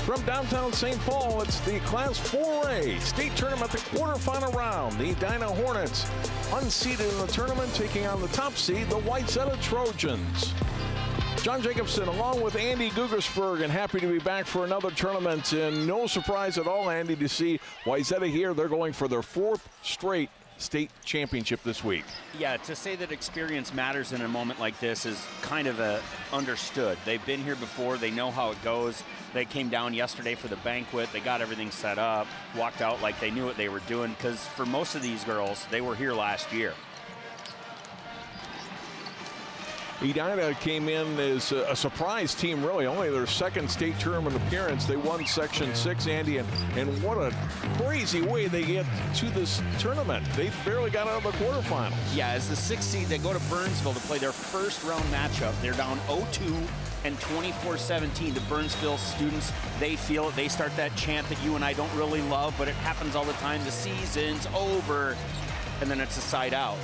From downtown St. Paul, it's the Class 4A state tournament, the quarterfinal round. The Edina Hornets, unseeded in the tournament, taking on the top seed, the Wayzata Trojans. John Jacobson along with Andy Gugersberg, and happy to be back for another tournament. And no surprise at all, Andy, to see Wayzata here. They're going for their 4th straight state championship this week. Yeah, to say that experience matters in a moment like this is kind of understood. They've been here before. They know how it goes. They came down yesterday for the banquet. They got everything set up, walked out like they knew what they were doing, because for most of these girls, they were here last year. Edina came in as a surprise team, really, only their 2nd state tournament appearance. They won Section 6, Andy, and what a crazy way they get to this tournament. They barely got out of the quarterfinals. Yeah, as the 6th seed, they go to Burnsville to play their first round matchup. They're down 0-2 and 24-17. The Burnsville students, they feel it. They start that chant that you and I don't really love, but it happens all the time. The season's over, and then it's a side out.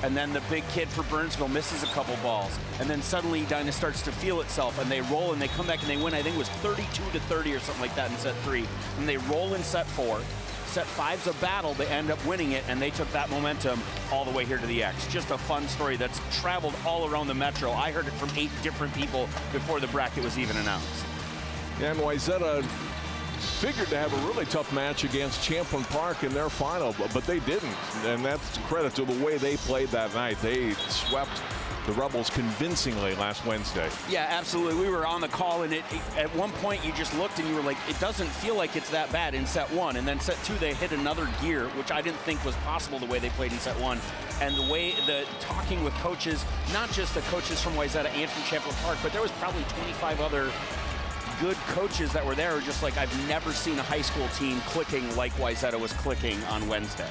And then the big kid for Burnsville misses a couple balls. And then suddenly Edina starts to feel itself, and they roll, and they come back and they win. I think it was 32-30 or something like that in set 3. And they roll in set 4. Set 5's a battle. They end up winning it, and they took that momentum all the way here to the X. Just a fun story that's traveled all around the metro. I heard it from 8 different people before the bracket was even announced. And Wayzata figured to have a really tough match against Champlin Park in their final, but they didn't, and that's credit to the way they played that night. They swept the Rebels convincingly last Wednesday. Yeah, absolutely. We were on the call, and at one point you just looked and you were like, it doesn't feel like it's that bad in set 1. And then set 2, they hit another gear, which I didn't think was possible the way they played in set 1. And the way talking with coaches, not just the coaches from Wayzata and from Champlin Park, but there was probably 25 other good coaches that were there, just like, I've never seen a high school team clicking like Wayzata was clicking on Wednesday.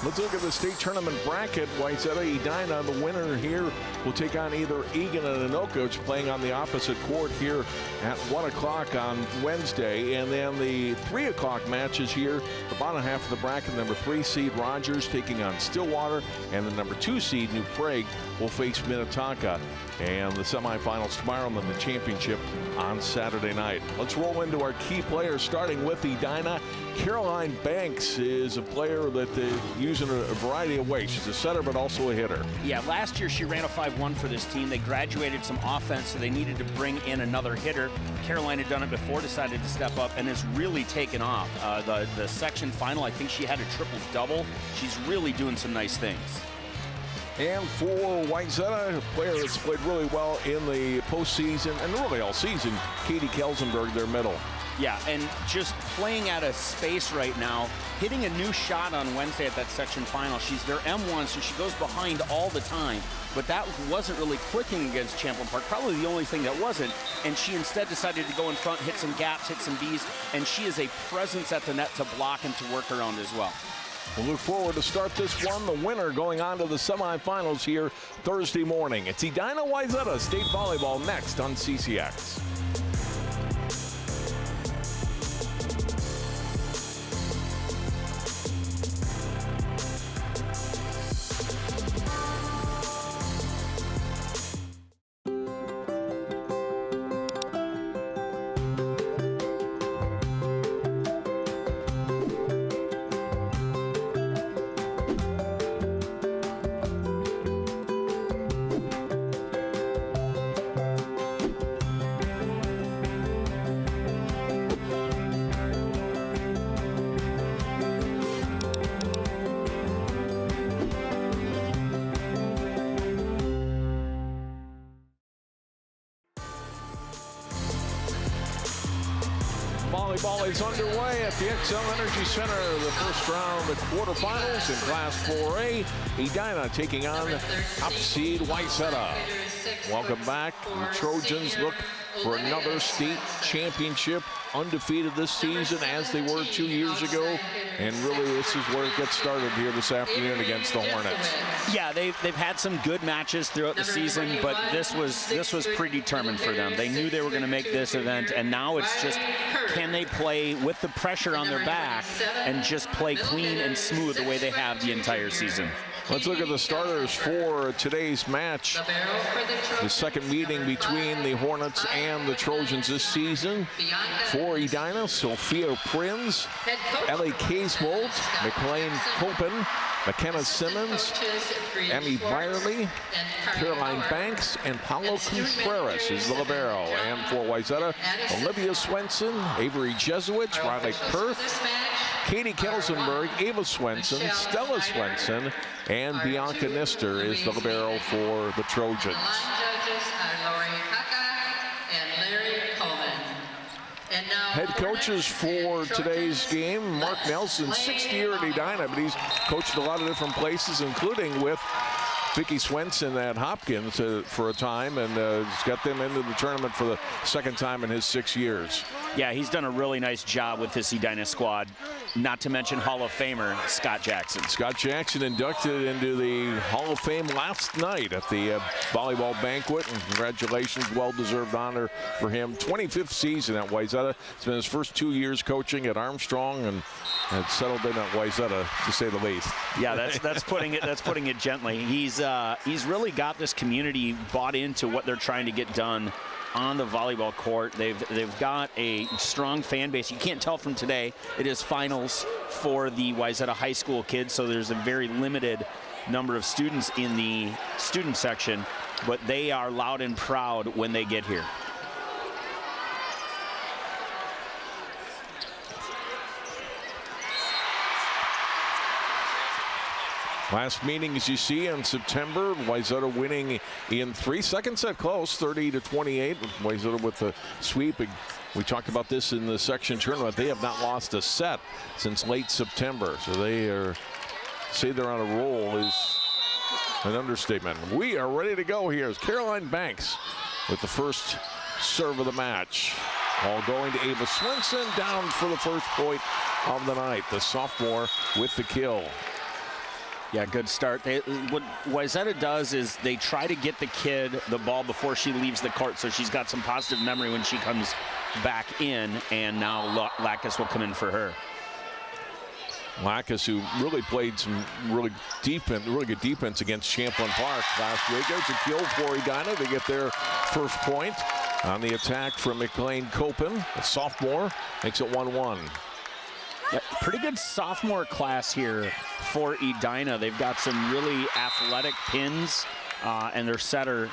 Let's look at the state tournament bracket. Wayzata, Edina, the winner here will take on either Egan and Anoka, playing on the opposite court here at 1 o'clock on Wednesday. And then the 3 o'clock matches here, the bottom half of the bracket. Number 3 seed Rogers taking on Stillwater, and the number 2 seed New Prague will face Minnetonka. And the semifinals tomorrow, and then the championship on Saturday night. Let's roll into our key players, starting with Edina. Caroline Banks is a player that they use in a variety of ways. She's a setter, but also a hitter. Yeah, last year she ran a 5-1 for this team. They graduated some offense, so they needed to bring in another hitter. Caroline had done it before, decided to step up, and has really taken off. The section final, I think she had a triple-double. She's really doing some nice things. And for Wayzata, a player that's played really well in the postseason and really all season, Katie Kelsenberg, their middle. Yeah, and just playing at a space right now, hitting a new shot on Wednesday at that section final. She's their M1, so she goes behind all the time. But that wasn't really clicking against Champlin Park, probably the only thing that wasn't. And she instead decided to go in front, hit some gaps, hit some Bs, and she is a presence at the net to block and to work around as well. We'll look forward to start this one. The winner going on to the semifinals here Thursday morning. It's Edina Wayzata State Volleyball next on CCX. Volleyball is underway at the XL Energy Center. The first round, the quarterfinals in Class 4A. Edina taking on top seed Wayzata. Welcome back. The Trojans look for another state championship, undefeated this season as they were 2 years ago. And really, this is where it gets started here this afternoon against the Hornets. Yeah, they've had some good matches throughout the season, but this was predetermined for them. They knew they were going to make this event, and now it's just, can they play with the pressure on their back and just play clean and smooth the way they have the entire season? Let's look at the starters for today's match. The second meeting between the Hornets and the Trojans this season. For Edina, Sophia Prinz, Ellie Casewold, McLean Copen, McKenna Simmons, Emmy Byerly, Caroline Banks, and Paulo Contreras is the libero. And for Wayzata, Olivia Swenson, Avery Jesuits, Riley Kurth, Katie Kelsenberg, Ava Swenson, Stella Swenson, and Bianca Nister is the libero for the Trojans. Head coaches for today's game, Mark Nelson, 6th year at Edina, but he's coached a lot of different places, including with Vicki Swenson at Hopkins for a time, and he's got them into the tournament for the second time in his 6 years. Yeah, he's done a really nice job with this Edina squad, not to mention Hall of Famer Scott Jackson. Scott Jackson inducted into the Hall of Fame last night at the volleyball banquet, and congratulations, well-deserved honor for him. 25th season at Wayzata. It's been his first 2 years coaching at Armstrong, and had settled in at Wayzata, to say the least. Yeah, that's putting it gently. He's really got this community bought into what they're trying to get done on the volleyball court. They've got a strong fan base. You can't tell from today. It is finals for the Wayzata High School kids, so there's a very limited number of students in the student section, but they are loud and proud when they get here. Last meeting, as you see, in September, Wayzata winning in 3. Second set close, 30-28. Wayzata with the sweep. We talked about this in the section tournament. They have not lost a set since late September. So say they're on a roll is an understatement. We are ready to go here. It's Caroline Banks with the first serve of the match. All going to Ava Swenson, down for the first point of the night. The sophomore with the kill. Yeah, good start. What Wayzata does is they try to get the kid the ball before she leaves the court, so she's got some positive memory when she comes back in, and now Lacus will come in for her. Lacus, who really played some really good defense against Champlain Park last week. There's a kill for Edina to get their first point on the attack from McLean Copen. The sophomore makes it 1-1. Yeah, pretty good sophomore class here for Edina. They've got some really athletic pins, and their setter,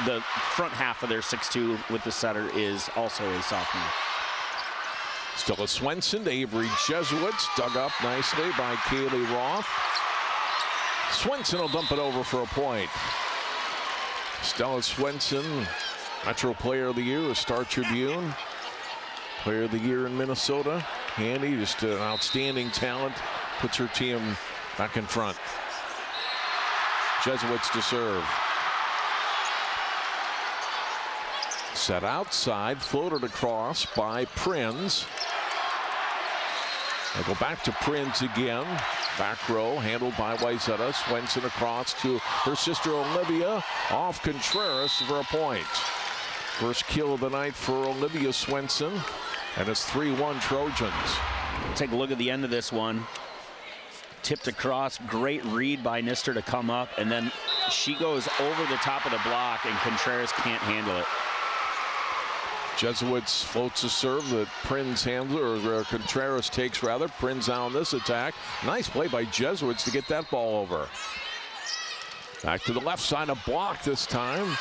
the front half of their 6'2" with the setter is also a sophomore. Stella Swenson to Avery Jesuits, dug up nicely by Kaylee Roth. Swenson will dump it over for a point. Stella Swenson, Metro Player of the Year, a Star Tribune. Player of the Year in Minnesota. Handy, just an outstanding talent. Puts her team back in front. Jesuits to serve. Set outside, floated across by Prinz. They go back to Prinz again. Back row, handled by Wayzata. Swenson across to her sister Olivia. Off Contreras for a point. First kill of the night for Olivia Swenson. And it's 3-1 Trojans. Take a look at the end of this one. Tipped across, great read by Nister to come up, and then she goes over the top of the block, and Contreras can't handle it. Jesuits floats a serve that Prinz handles, or Contreras takes rather. Prinz on this attack. Nice play by Jesuits to get that ball over. Back to the left side, a block this time.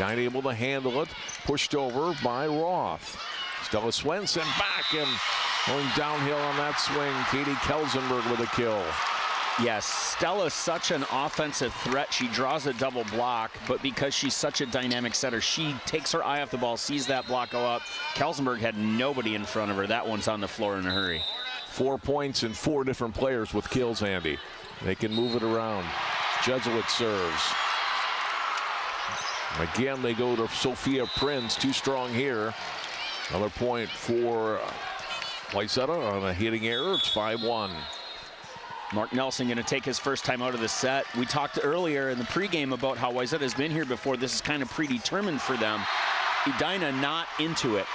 Not able to handle it. Pushed over by Roth. Stella Swenson back and going downhill on that swing. Katie Kelsenberg with a kill. Yes, Stella's such an offensive threat. She draws a double block, but because she's such a dynamic setter, she takes her eye off the ball, sees that block go up. Kelsenberg had nobody in front of her. That one's on the floor in a hurry. 4 points and 4 different players with kills, Andy. They can move it around. Jesuit serves. Again, they go to Sophia Prinz, too strong here. Another point for Wayzata on a hitting error. It's 5-1. Mark Nelson going to take his first time out of the set. We talked earlier in the pregame about how Wayzata has been here before. This is kind of predetermined for them. Edina not into it.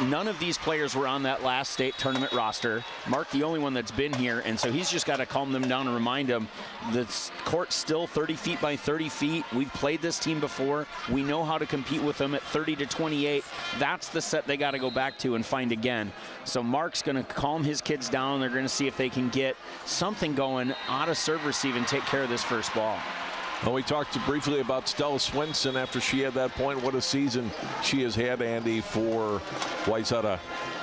None of these players were on that last state tournament roster. Mark, the only one that's been here, and so he's just got to calm them down and remind them the court's still 30 feet by 30 feet. We've played this team before. We know how to compete with them at 30 to 28. That's the set they got to go back to and find again. So Mark's going to calm his kids down. They're going to see if they can get something going out of serve receive and take care of this first ball. Well, we talked briefly about Stella Swenson after she had that point. What a season she has had, Andy, for Wayzata,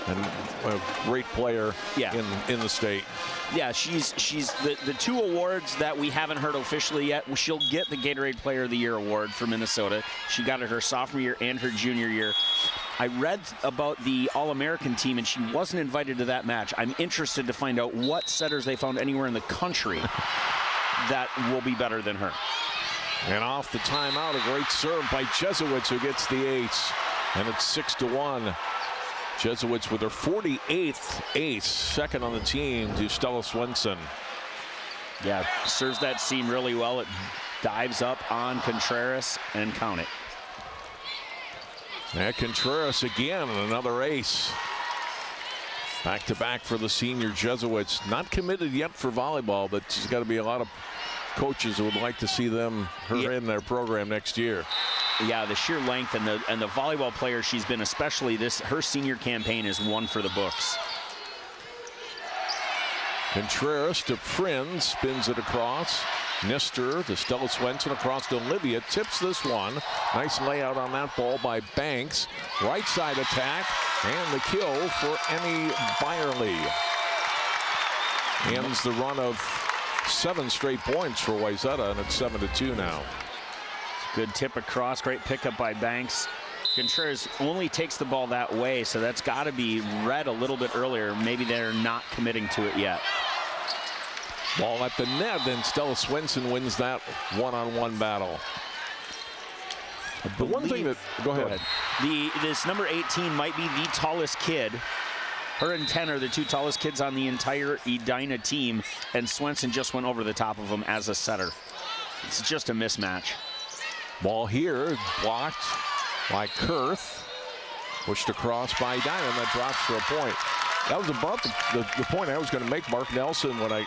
and a great player in the state. Yeah, she's the two awards that we haven't heard officially yet. She'll get the Gatorade Player of the Year award for Minnesota. She got it her sophomore year and her junior year. I read about the All-American team, and she wasn't invited to that match. I'm interested to find out what setters they found anywhere in the country that will be better than her. And off the timeout, a great serve by Jesuits, who gets the ace. And it's 6-1. Jesuits with their 48th ace, second on the team to Stella Swenson. Yeah, serves that seam really well. It dives up on Contreras and count it. And Contreras again, another ace. Back-to-back for the senior Jesuits. Not committed yet for volleyball, but there's got to be a lot of coaches who would like to see her in their program next year. Yeah, the sheer length and the volleyball player she's been, especially her senior campaign, is one for the books. Contreras to Prinz, spins it across. Nister to Stella Swenson, across to Olivia, tips this one. Nice layout on that ball by Banks. Right side attack, and the kill for Emmy Byerly. Ends the run of 7 straight points for Wayzata, and it's 7-2 now. Good tip across, great pickup by Banks. Contreras only takes the ball that way, so that's got to be read a little bit earlier. Maybe they're not committing to it yet. Ball at the net, then Stella Swenson wins that one-on-one battle. The one thing that, go ahead. This number 18 might be the tallest kid. Her and 10 are the two tallest kids on the entire Edina team, and Swenson just went over the top of them as a setter. It's just a mismatch. Ball here, blocked by Kurth. Pushed across by Edina, and that drops for a point. That was about the point I was going to make. Mark Nelson, when they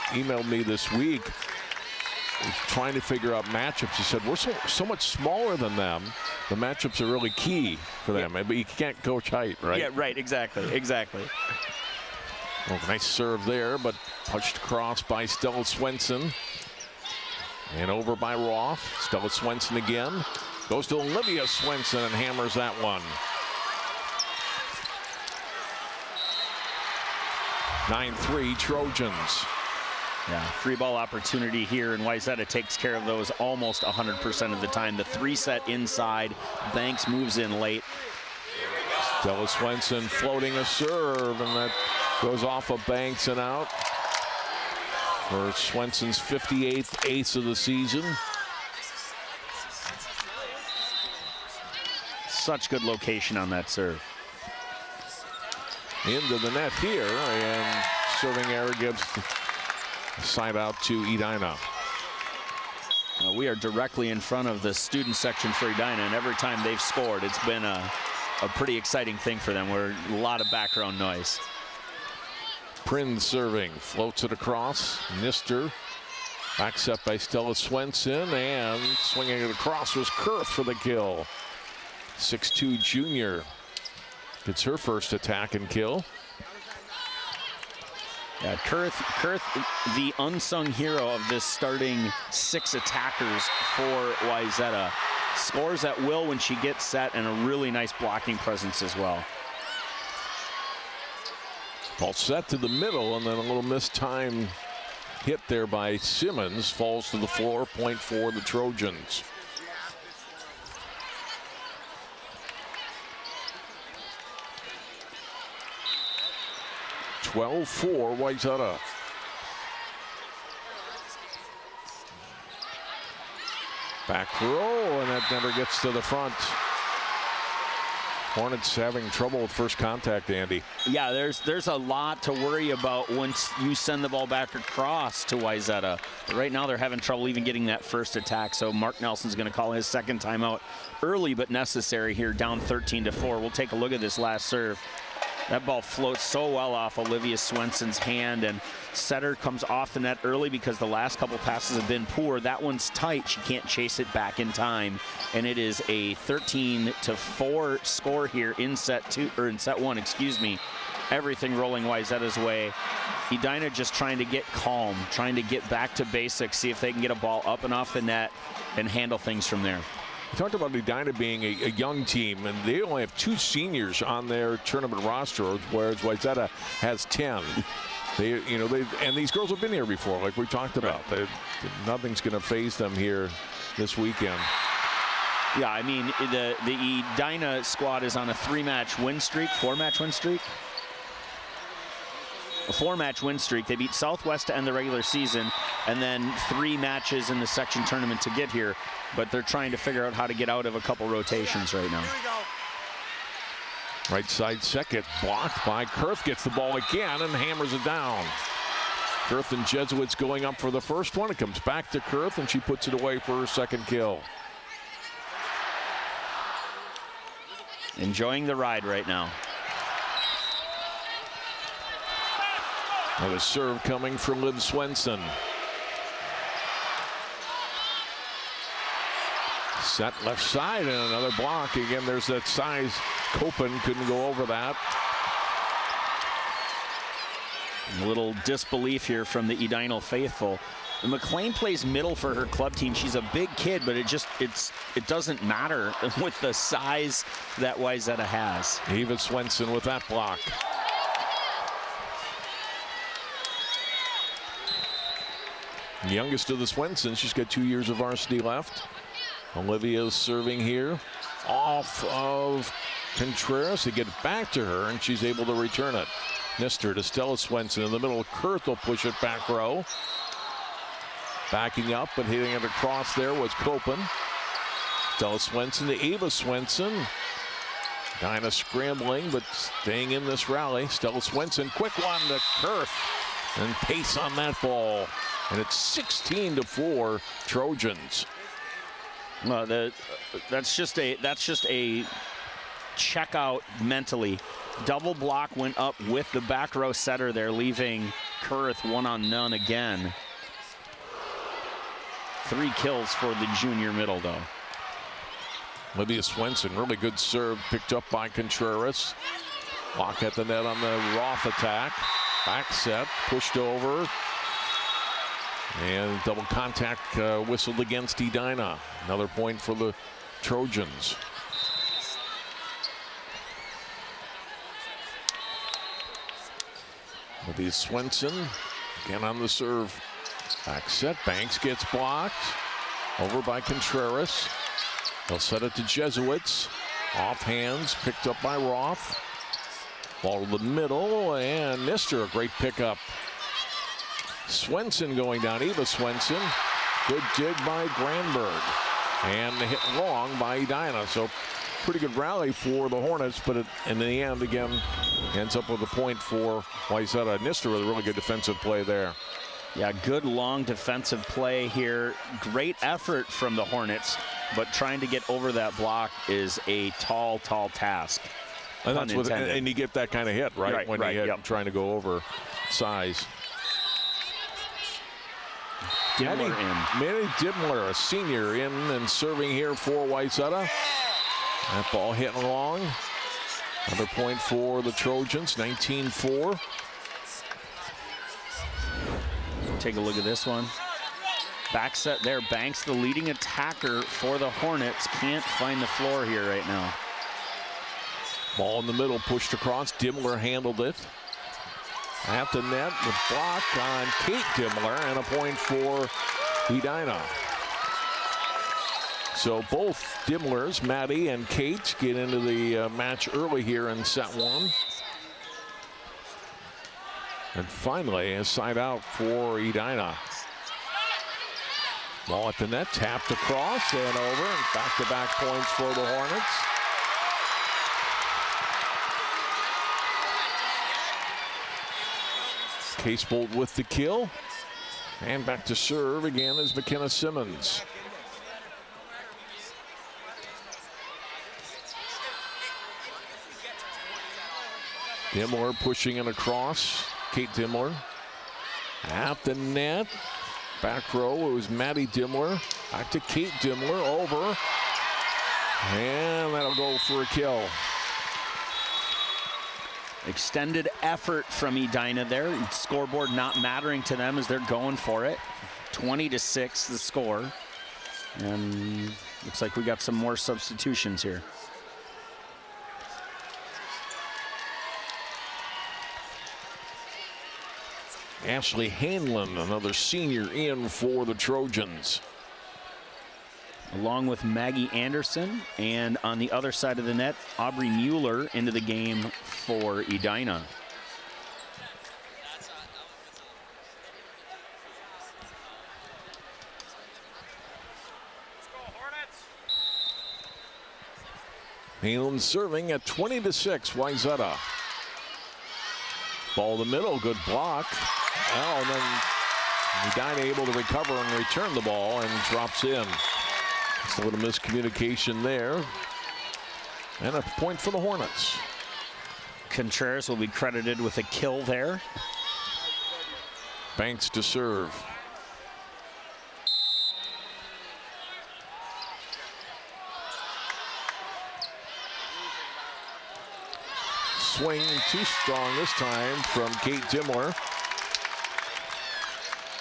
emailed me this week, trying to figure out matchups, he said, we're so much smaller than them. The matchups are really key for them. But you can't coach height, right? Yeah, right, exactly. Well, nice serve there, but pushed across by Stella Swenson. And over by Roth. Stella Swenson again. Goes to Olivia Swenson and hammers that one. 9-3 Trojans. Yeah, free ball opportunity here, and Wayzata takes care of those almost 100% of the time. The 3-set inside. Banks moves in late. Stella Swenson floating a serve, and that goes off of Banks and out for Swenson's 58th ace of the season. Such good location on that serve. Into the net here, and serving error gives the side out to Edina. We are directly in front of the student section for Edina, and every time they've scored, it's been a pretty exciting thing for them. We're a lot of background noise. Prinz serving, floats it across. Nister backs up by Stella Swenson, and swinging it across was Kurth for the kill. 6'2" junior gets her first attack and kill. Yeah, Kurth, the unsung hero of this starting 6 attackers for Wayzata. Scores at will when she gets set, and a really nice blocking presence as well. Ball set to the middle, and then a little mistimed hit there by Simmons. Falls to the floor, point for the Trojans. (12-4) Wayzata. Back row, and that never gets to the front. Hornets having trouble with first contact, Andy. Yeah, there's a lot to worry about once you send the ball back across to Wayzata. But right now they're having trouble even getting that first attack, so Mark Nelson's going to call his second timeout. Early but necessary here, down 13-4. We'll take a look at this last serve. That ball floats so well off Olivia Swenson's hand, and setter comes off the net early because the last couple passes have been poor. That one's tight. She can't chase it back in time, and it is a 13-4 score here in set one. Excuse me. Everything rolling Wayzata's way. Edina just trying to get calm, trying to get back to basics, see if they can get a ball up and off the net and handle things from there. We talked about Edina being a young team, and they only have 2 seniors on their tournament roster, whereas Wayzata has 10. And these girls have been here before, like we talked about. Nothing's going to faze them here this weekend. Yeah, I mean, the Edina squad is on a 4-match win streak. A 4-match win streak. They beat Southwest to end the regular season, and then 3 matches in the section tournament to get here. But they're trying to figure out how to get out of a couple rotations right now. Right side second, blocked by Kurth, gets the ball again and hammers it down. Kurth and Jesuits going up for the first one. It comes back to Kurth, and she puts it away for her second kill. Enjoying the ride right now. Another serve coming from Liv Swenson. Set left side and another block. Again, there's that size. Copen couldn't go over that. A little disbelief here from the Edina faithful. McLean plays middle for her club team. She's a big kid, but it doesn't matter with the size that Wayzata has. Eva Swenson with that block. Youngest of the Swensons, she's got 2 years of varsity left. Olivia's serving here off of Contreras. They get it back to her, and she's able to return it. Nister to Stella Swenson in the middle. Kurth will push it back row. Backing up and hitting it across there was Copen. Stella Swenson to Eva Swenson. Edina scrambling, but staying in this rally. Stella Swenson, quick one to Kurth. And pace on that ball. And it's 16-4 Trojans. Well, that's just a check out mentally. Double block went up with the back row setter there, leaving Kurth 1-on-none again. 3 kills for the junior middle, though. Olivia Swenson, really good serve, picked up by Contreras. Block at the net on the Roth attack. Back set, pushed over. And double contact whistled against Edina. Another point for the Trojans. Olivia Swenson again on the serve. Back set, Banks gets blocked. Over by Contreras. They'll set it to Jesuits. Off hands, picked up by Roth. Ball to the middle, and Nister, a great pickup. Swenson going down, Eva Swenson. Good dig by Granberg. And the hit long by Edina. So pretty good rally for the Hornets, but in the end, again, ends up with a point for Wayzata. Nister with a really good defensive play there. Yeah, good long defensive play here. Great effort from the Hornets, but trying to get over that block is a tall task. And that's what, and you get that kind of hit, right? When you hit, trying to go over size. Manny Dimmler, a senior, in and serving here for Wayzata. That ball hitting long. Another point for the Trojans, 19-4. Take a look at this one. Back set there. Banks, the leading attacker for the Hornets, can't find the floor here right now. Ball in the middle, pushed across. Dimmler handled it. At the net, the block on Kate Dimmler, and a point for Edina. So both Dimmlers, Maddie and Kate, get into the match early here in set 1. And finally, a side out for Edina. Ball at the net, tapped across and over, and back-to-back points for the Hornets. Casebolt with the kill. And back to serve again is McKenna Simmons. Dimmler pushing it across. Kate Dimmler at the net. Back row, it was Maddie Dimmler. Back to Kate Dimmler, over. And that'll go for a kill. Extended effort from Edina there. Scoreboard not mattering to them as they're going for it. 20-6 the score. And looks like we got some more substitutions here. Ashley Hanlon, another senior, in for the Trojans. Along with Maggie Anderson, and on the other side of the net, Aubrey Mueller into the game for Edina. Hanlon serving at 20-6, Wayzata. Ball in the middle, good block. Oh, and then Edina able to recover and return the ball and drops in. Just a little miscommunication there. And a point for the Hornets. Contreras will be credited with a kill there. Banks to serve. Swing too strong this time from Kate Dimmler.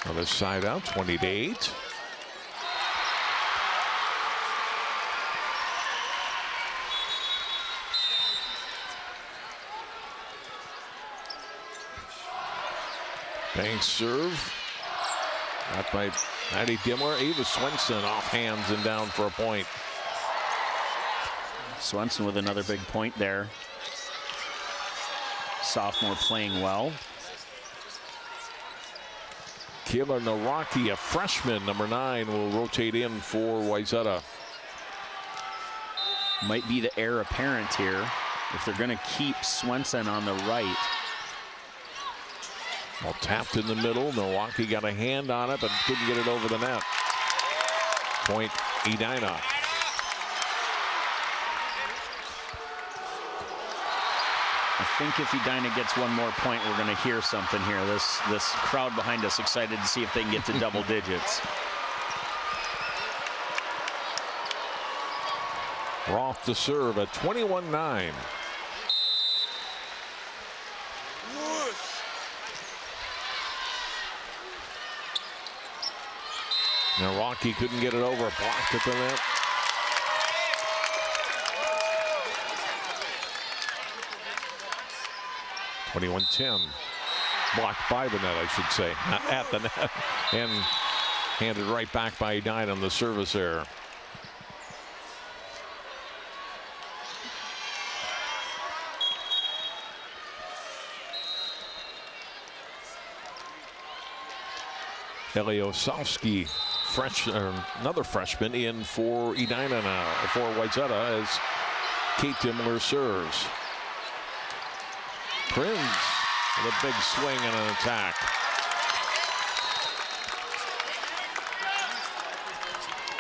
Other side out, 20-8. Banks serve. Got by Maddie Dimmler. Ava Swenson off hands and down for a point. Swenson with another big point there. Sophomore playing well. Kayla Naraki, a freshman, number 9, will rotate in for Wayzata. Might be the heir apparent here if they're going to keep Swenson on the right. Well, tapped in the middle. Milwaukee got a hand on it, but couldn't get it over the net. Point Edina. I think if Edina gets one more point, we're going to hear something here. This crowd behind us excited to see if they can get to double digits. Roth to serve at 21-9. Milwaukee couldn't get it over. Blocked at the net. .21-10. Blocked by the net, I should say. Not at the net. And handed right back by Edina on the service error. Ellie Osowski, another freshman, in for Edina now, for Wayzata, as Kate Dimmler serves. Prinz with a big swing and an attack.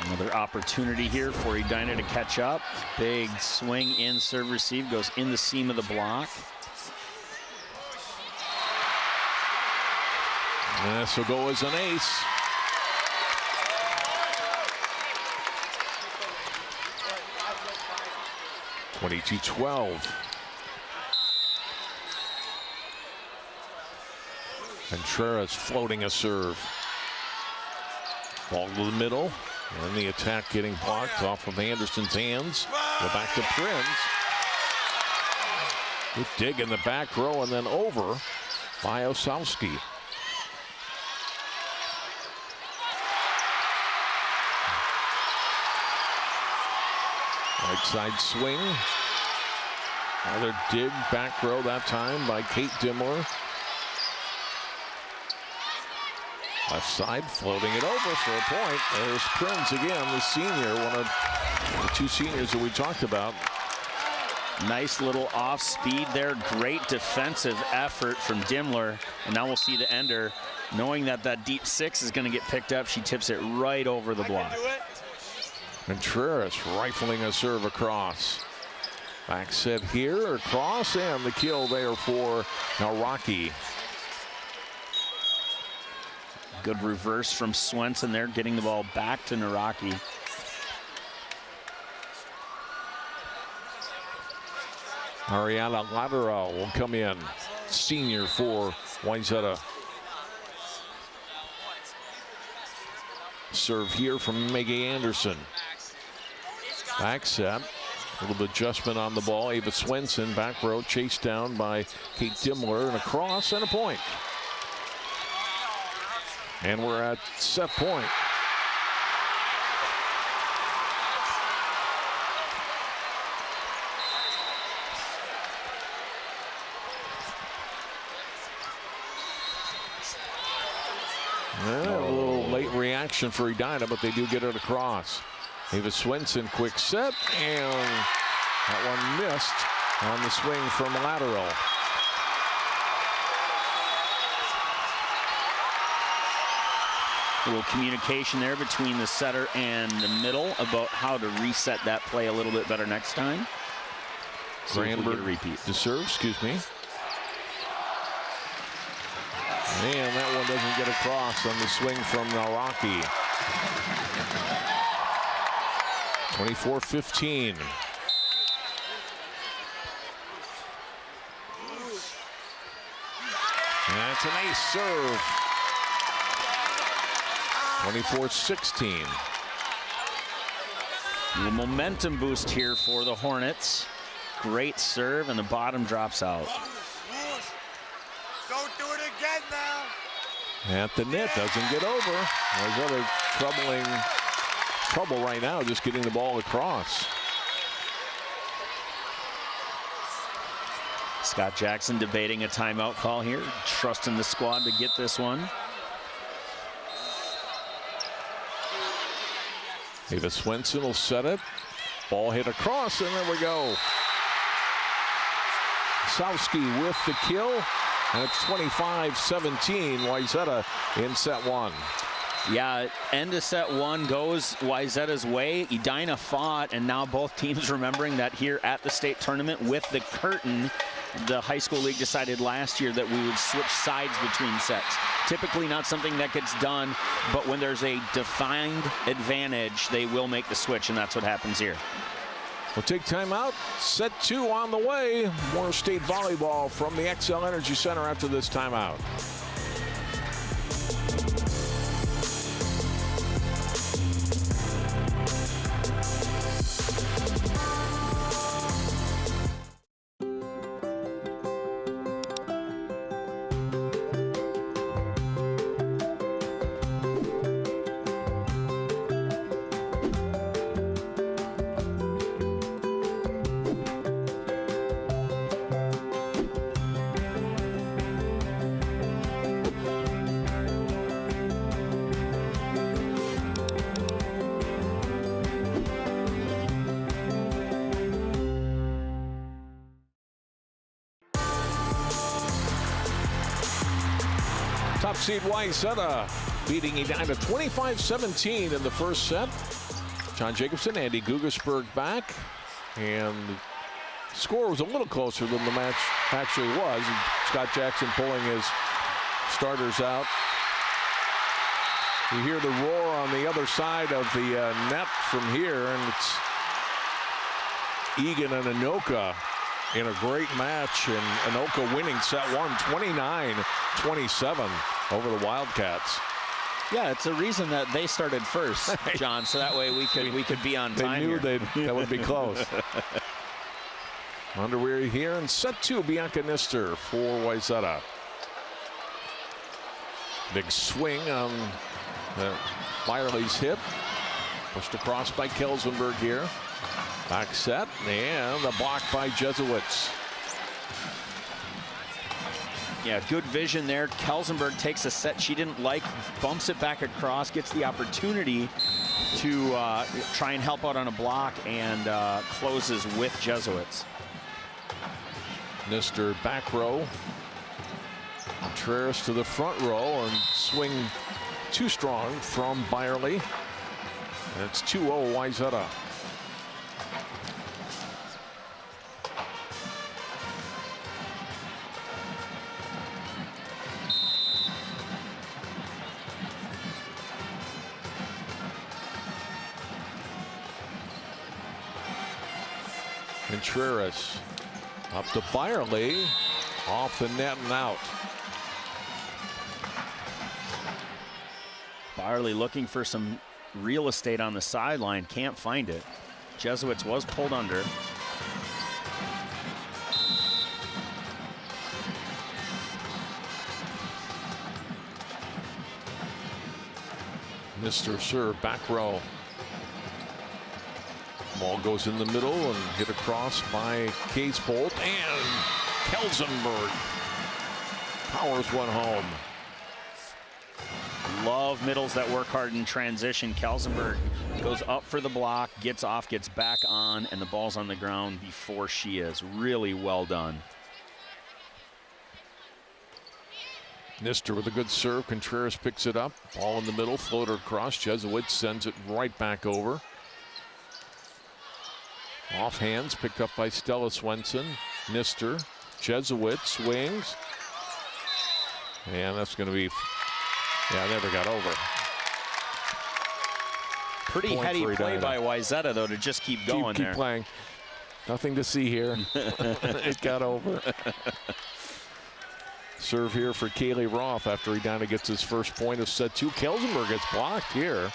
Another opportunity here for Edina to catch up. Big swing in, serve, receive, goes in the seam of the block. And this will go as an ace. .22-12. Contreras floating a serve. Ball to the middle. And the attack getting blocked off of Anderson's hands. Go back to Prinz. Good dig in the back row and then over by Osowski. Right side swing. Another dig back row that time by Kate Dimmler. Left side, floating it over for a point. There's Prinz again, the senior, one of the two seniors that we talked about. Nice little off speed there. Great defensive effort from Dimmler. And now we'll see the ender. Knowing that that deep 6 is going to get picked up, she tips it right over the block. Contreras rifling a serve across. Back set here, across, and the kill there for Naraki. Good reverse from Swenson there, getting the ball back to Naraki. Ariana Lateral will come in, senior for Wayzata. Serve here from Maggie Anderson. Back set. A little adjustment on the ball. Ava Swenson, back row, chased down by Kate Dimmler, and a cross and a point. And we're at set point. A little late reaction for Edina, but they do get it across. Ava Swenson, quick set, and that one missed on the swing from Lateral. A little communication there between the setter and the middle about how to reset that play a little bit better next time. Grandberg repeat. To serve, excuse me. And that one doesn't get across on the swing from Naraki. 24-15. And that's an ace serve. 24-16. The momentum boost here for the Hornets. Great serve, and the bottom drops out. Don't do it again now. At the net, doesn't get over. There's other trouble right now, just getting the ball across. Scott Jackson debating a timeout call here, trusting the squad to get this one. Ava Swenson will set it. Ball hit across, and there we go. Sowski with the kill, and it's 25-17, Wayzata in set one. Yeah, end of set one goes Wayzata's way. Edina fought, and now both teams remembering that here at the state tournament with the curtain, the high school league decided last year that we would switch sides between sets. Typically not something that gets done, but when there's a defined advantage, they will make the switch, and that's what happens here. We'll take time out. Set two on the way. More state volleyball from the XL Energy Center after this timeout. Top seed Wayzata beating Edina 25-17 in the first set. John Jacobson, Andy Gugasberg back, and the score was a little closer than the match actually was. And Scott Jackson pulling his starters out. You hear the roar on the other side of the net from here, and it's Egan and Anoka in a great match, and Anoka winning set one 29-27 over the Wildcats. Yeah, it's a reason that they started first, John, so that way we could be on time. They knew here. that would be close. Underwear here in set two, Bianca Nister for Wayzata. Big swing on Meyerly's hip. Pushed across by Kelsenberg here. Back set, and the block by Jesuits. Yeah, good vision there. Kelsenberg takes a set she didn't like, bumps it back across, gets the opportunity to try and help out on a block, and closes with Jesuits. Mr. back row. Contreras to the front row and swing too strong from Byerly. And it's 2-0 Wayzata. Contreras up to Byerly, off the net and out. Byerly looking for some real estate on the sideline, can't find it. Jesuits was pulled under. Mr. Serve back row. Ball goes in the middle and hit across by Casebolt, and Kelsenberg powers one home. Love middles that work hard in transition. Kelsenberg goes up for the block, gets off, gets back on, and the ball's on the ground before she is. Really well done. Nister with a good serve. Contreras picks it up. Ball in the middle, floater across. Jesuit sends it right back over. Off hands, picked up by Stella Swenson. Nister, Jesuit swings. And that's going to be, yeah, never got over. Pretty heady play by Wayzata, though, to just keep going there. Keep playing. Nothing to see here. It got over. Serve here for Kaylee Roth after Edina gets his first point of set 2. Kelsenberg gets blocked here.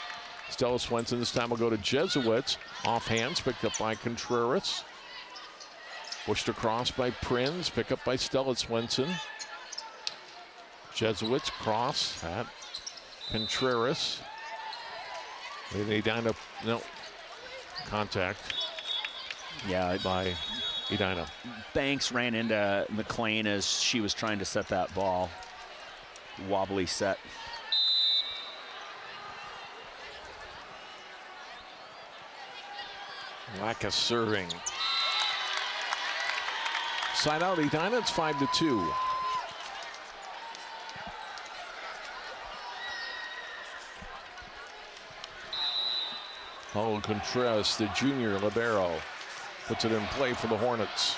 Stella Swenson this time will go to Jesuits. Off hands, picked up by Contreras. Pushed across by Prinz, pick up by Stella Swenson. Jesuits cross at Contreras. Edina, no, contact. Yeah, by Edina. Banks ran into McLean as she was trying to set that ball. Wobbly set. Lack of serving. Side out Edina, it's 5-2. Paulo Contreras, the junior libero, puts it in play for the Hornets.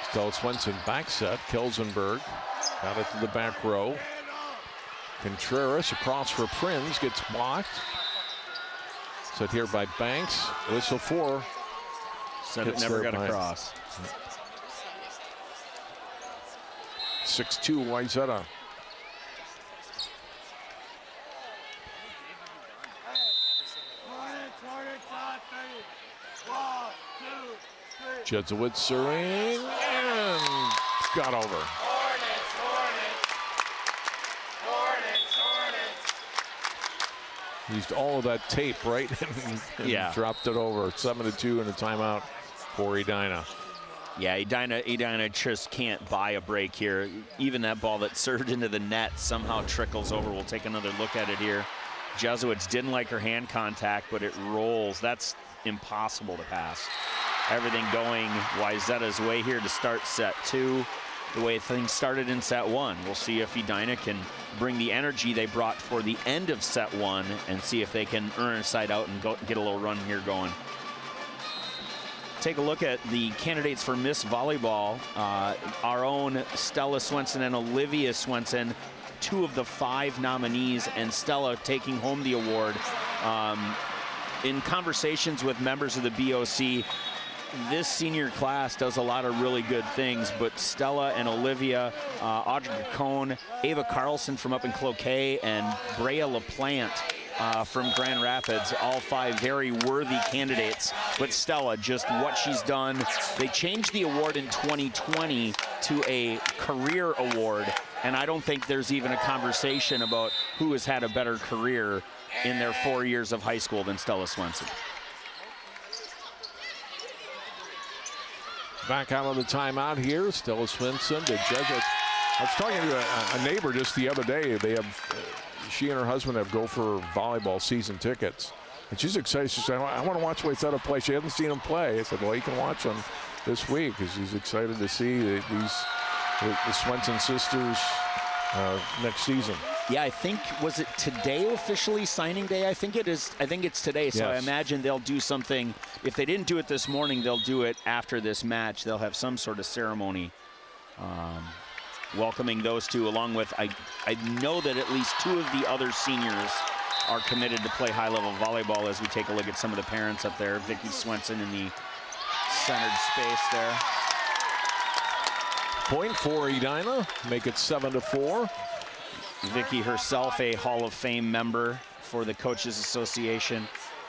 Stella Swenson back set. Kelsenberg got it to the back row. Contreras across for Prinz, gets blocked. Set here by Banks. Whistle 4. Said it never got across. 6-2 Wayzata. Jesuit serving and got over. Used all of that tape, right? And yeah. Dropped it over. 7-2 and a timeout for Edina. Yeah, Edina just can't buy a break here. Even that ball that served into the net somehow trickles over. We'll take another look at it here. Jesuits didn't like her hand contact, but it rolls. That's impossible to pass. Everything going Wayzata's way here to start set 2. The way things started in set 1. We'll see if Edina can bring the energy they brought for the end of set 1 and see if they can earn a side out and go get a little run here going. Take a look at the candidates for Miss Volleyball. Our own Stella Swenson and Olivia Swenson, 2 of the 5 nominees, and Stella taking home the award. In conversations with members of the BOC, this senior class does a lot of really good things, but Stella and Olivia, Audrey Cohn, Ava Carlson from up in Cloquet, and Brea LaPlante from Grand Rapids, all 5 very worthy candidates. But Stella, just what she's done. They changed the award in 2020 to a career award, and I don't think there's even a conversation about who has had a better career in their 4 years of high school than Stella Swenson. Back out of the timeout here. Stella Swenson to Jesuits. I was talking to a neighbor just the other day. They have, she and her husband have Gopher volleyball season tickets. And she's excited. She said, I want to watch Wayzata play. She hasn't seen him play. I said, well, you can watch them this week, as he's excited to see the Swenson sisters next season. Yeah, I think, was it today officially signing day? I think it is. I think it's today. So yes. I imagine they'll do something. If they didn't do it this morning, they'll do it after this match. They'll have some sort of ceremony welcoming those two, along with, I know that at least 2 of the other seniors are committed to play high-level volleyball, as we take a look at some of the parents up there. Vicky Swenson in the centered space there. Point for Edina, make it 7-4. Vicky herself, a Hall of Fame member for the Coaches Association.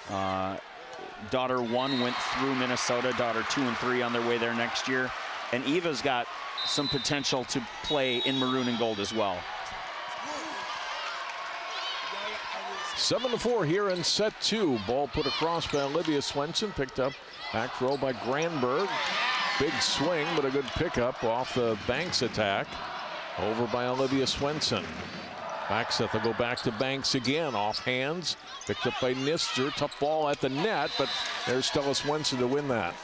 Daughter 1 went through Minnesota, daughter 2 and 3 on their way there next year. And Eva's got some potential to play in maroon and gold as well. 7-4 here in set 2. Ball put across by Olivia Swenson, picked up back row by Granberg. Big swing, but a good pickup off the Banks attack. Over by Olivia Swenson. Back set, they'll go back to Banks again, off hands. Picked up by Nister, tough ball at the net, but there's Stella Swenson to win that.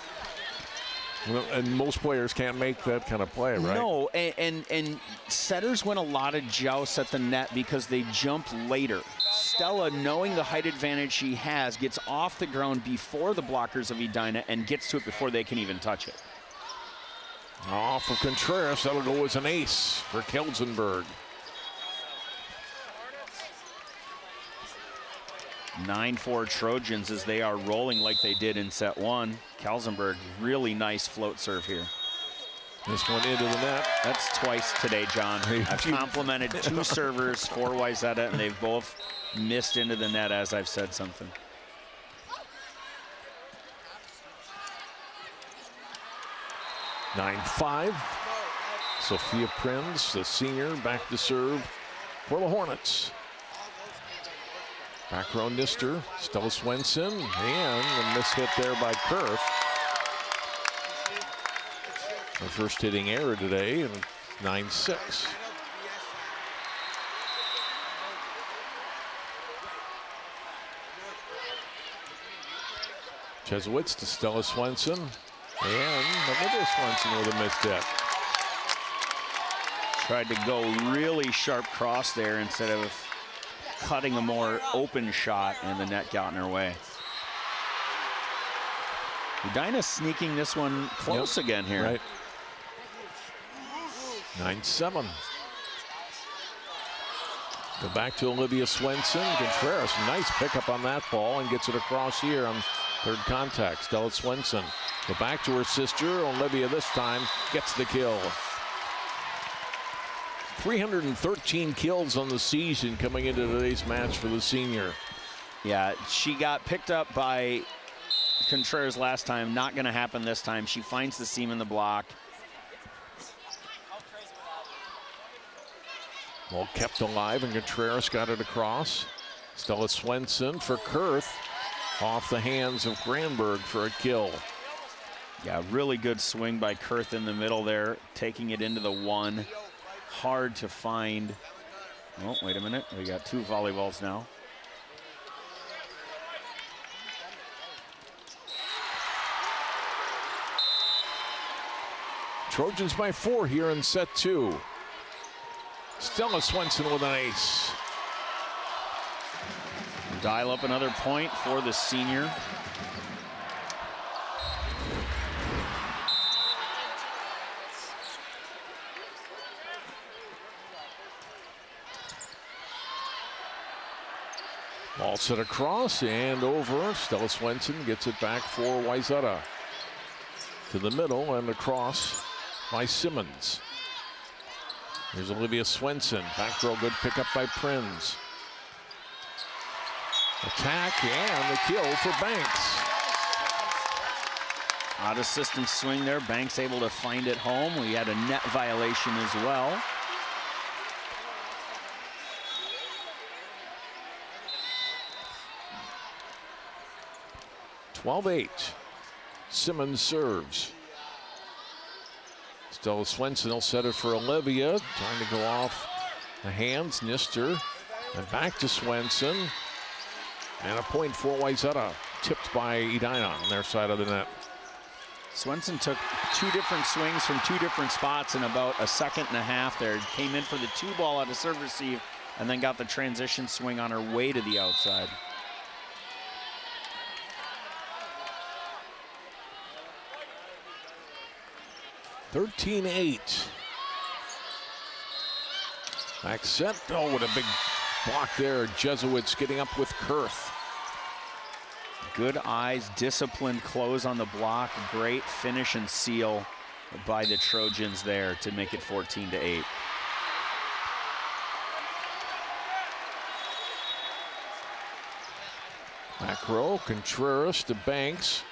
And most players can't make that kind of play, right? No, and setters win a lot of jousts at the net because they jump later. Stella, knowing the height advantage she has, gets off the ground before the blockers of Edina and gets to it before they can even touch it. Off of Contreras, that'll go as an ace for Kelsenberg. 9-4 Trojans as they are rolling like they did in set 1. Kelsenberg, really nice float serve here. This one into the net. That's twice today, John. I've complimented 2 servers for Wayzata, and they've both missed into the net as I've said something. (9-5). Sophia Prinz, the senior, back to serve for the Hornets. Back row Nister, Stella Swenson, and a miss hit there by Kurth. Her first hitting error today, and 9-6. Jesuits to Stella Swenson, and Olivia Swenson with a missed hit. Tried to go really sharp cross there instead of cutting a more open shot, and the net got in her way. Edina sneaking this one close again here. Right. 9-7. Go back to Olivia Swenson. Contreras, nice pickup on that ball and gets it across here on third contact. Stella Swenson. Go back to her sister. Olivia this time gets the kill. 313 kills on the season coming into today's match for the senior. Yeah, she got picked up by Contreras last time. Not going to happen this time. She finds the seam in the block. Ball kept alive, and Contreras got it across. Stella Swenson for Kurth. Off the hands of Granberg for a kill. Yeah, really good swing by Kurth in the middle there, taking it into the 1. Hard to find. Oh, wait a minute. We got 2 volleyballs now. Trojans by 4 here in set 2. Stella Swenson with an ace. Dial up another point for the senior. Ball set across and over. Stella Swenson gets it back for Wayzata. To the middle and across by Simmons. Here's Olivia Swenson. Back row, good pickup by Prinz. Attack and the kill for Banks. Out of system swing there. Banks able to find it home. We had a net violation as well. (12-8). Simmons serves. Stella Swenson will set it for Olivia. Trying to go off the hands. Nister. And back to Swenson. And a point for Wayzata. Tipped by Edina on their side of the net. Swenson took 2 different swings from 2 different spots in about a second and a half there. Came in for the 2 ball out of serve receive and then got the transition swing on her way to the outside. (13-8). Back set. Oh, what a big block there. Jesuits getting up with Kurth. Good eyes, disciplined close on the block. Great finish and seal by the Trojans there to make it 14-8. Back row, Contreras to Banks.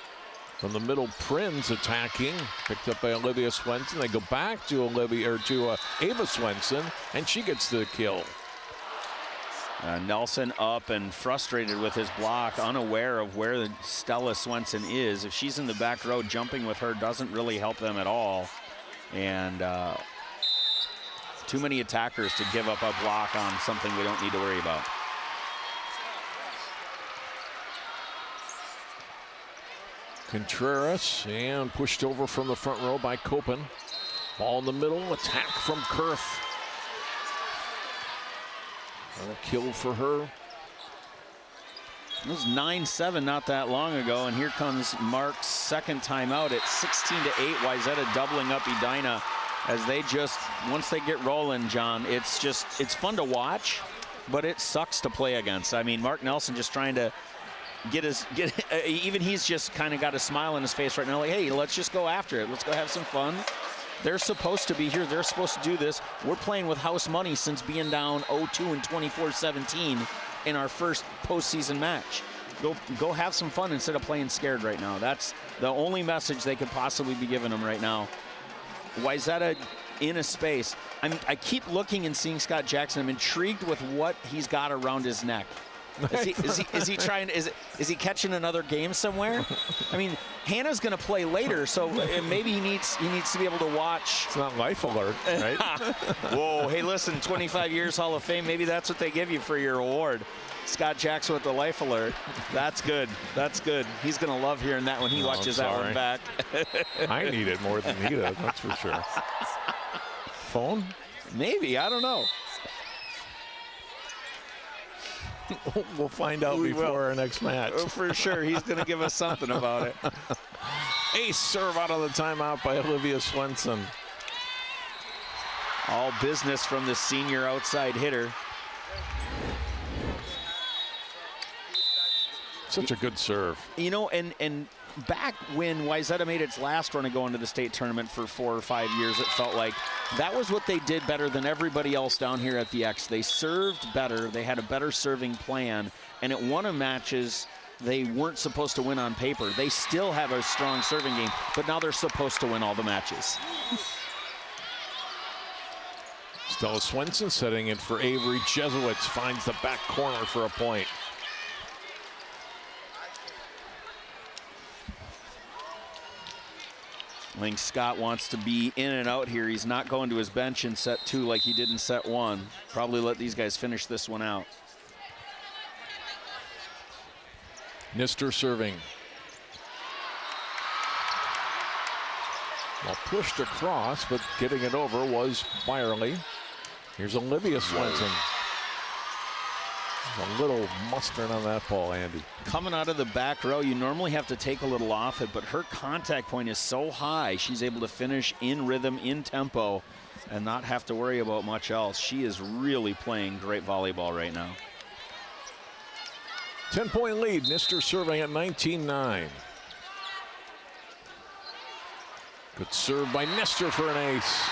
From the middle, Prinz attacking, picked up by Olivia Swenson. They go back to Ava Swenson, and she gets the kill. Nelson up and frustrated with his block, unaware of where Stella Swenson is. If she's in the back row, jumping with her doesn't really help them at all. And too many attackers to give up a block on something we don't need to worry about. Contreras, and pushed over from the front row by Copen. Ball in the middle, attack from Kurth. A kill for her. It was 9-7 not that long ago, and here comes Mark's second timeout at 16-8. Wayzata doubling up Edina as they just, once they get rolling, John, it's fun to watch, but it sucks to play against. I mean, Mark Nelson just trying to even he's just kind of got a smile on his face right now, like, hey, let's just go after it. Let's go have some fun. They're supposed to be here. They're supposed to do this. We're playing with house money since being down 0-2 and 24-17 in our first postseason match. Go have some fun instead of playing scared right now. That's the only message they could possibly be giving them right now. Wayzata in a space. I keep looking and seeing Scott Jackson. I'm intrigued with what he's got around his neck. Is he trying? Is he catching another game somewhere? I mean, Hannah's going to play later, so maybe he needs to be able to watch. It's not life alert, right? Whoa! Hey, listen, 25 years Hall of Fame. Maybe that's what they give you for your award. Scott Jackson with the life alert. That's good. That's good. He's going to love hearing that when he watches that one back. I need it more than he does. That's for sure. Phone? Maybe. I don't know. We'll find out before our next match. For sure, he's going to give us something about it. Ace serve out of the timeout by Olivia Swenson. All business from the senior outside hitter. Such a good serve. You know, and back when Wayzata made its last run of going to the state tournament for 4 or 5 years, it felt like that was what they did better than everybody else down here at the X. They served better. They had a better serving plan. And it won matches they weren't supposed to win on paper. They still have a strong serving game, but now they're supposed to win all the matches. Stella Swenson setting it for Avery. Jesuits finds the back corner for a point. I think Scott wants to be in and out here. He's not going to his bench in set 2 like he did in set 1. Probably let these guys finish this one out. Nister serving. Well, pushed across, but getting it over was Byerly. Here's Olivia Swenson. A little mustard on that ball, Andy. Coming out of the back row, you normally have to take a little off it, but her contact point is so high, she's able to finish in rhythm, in tempo, and not have to worry about much else. She is really playing great volleyball right now. 10-point lead, Nister serving at 19-9. Good serve by Nister for an ace.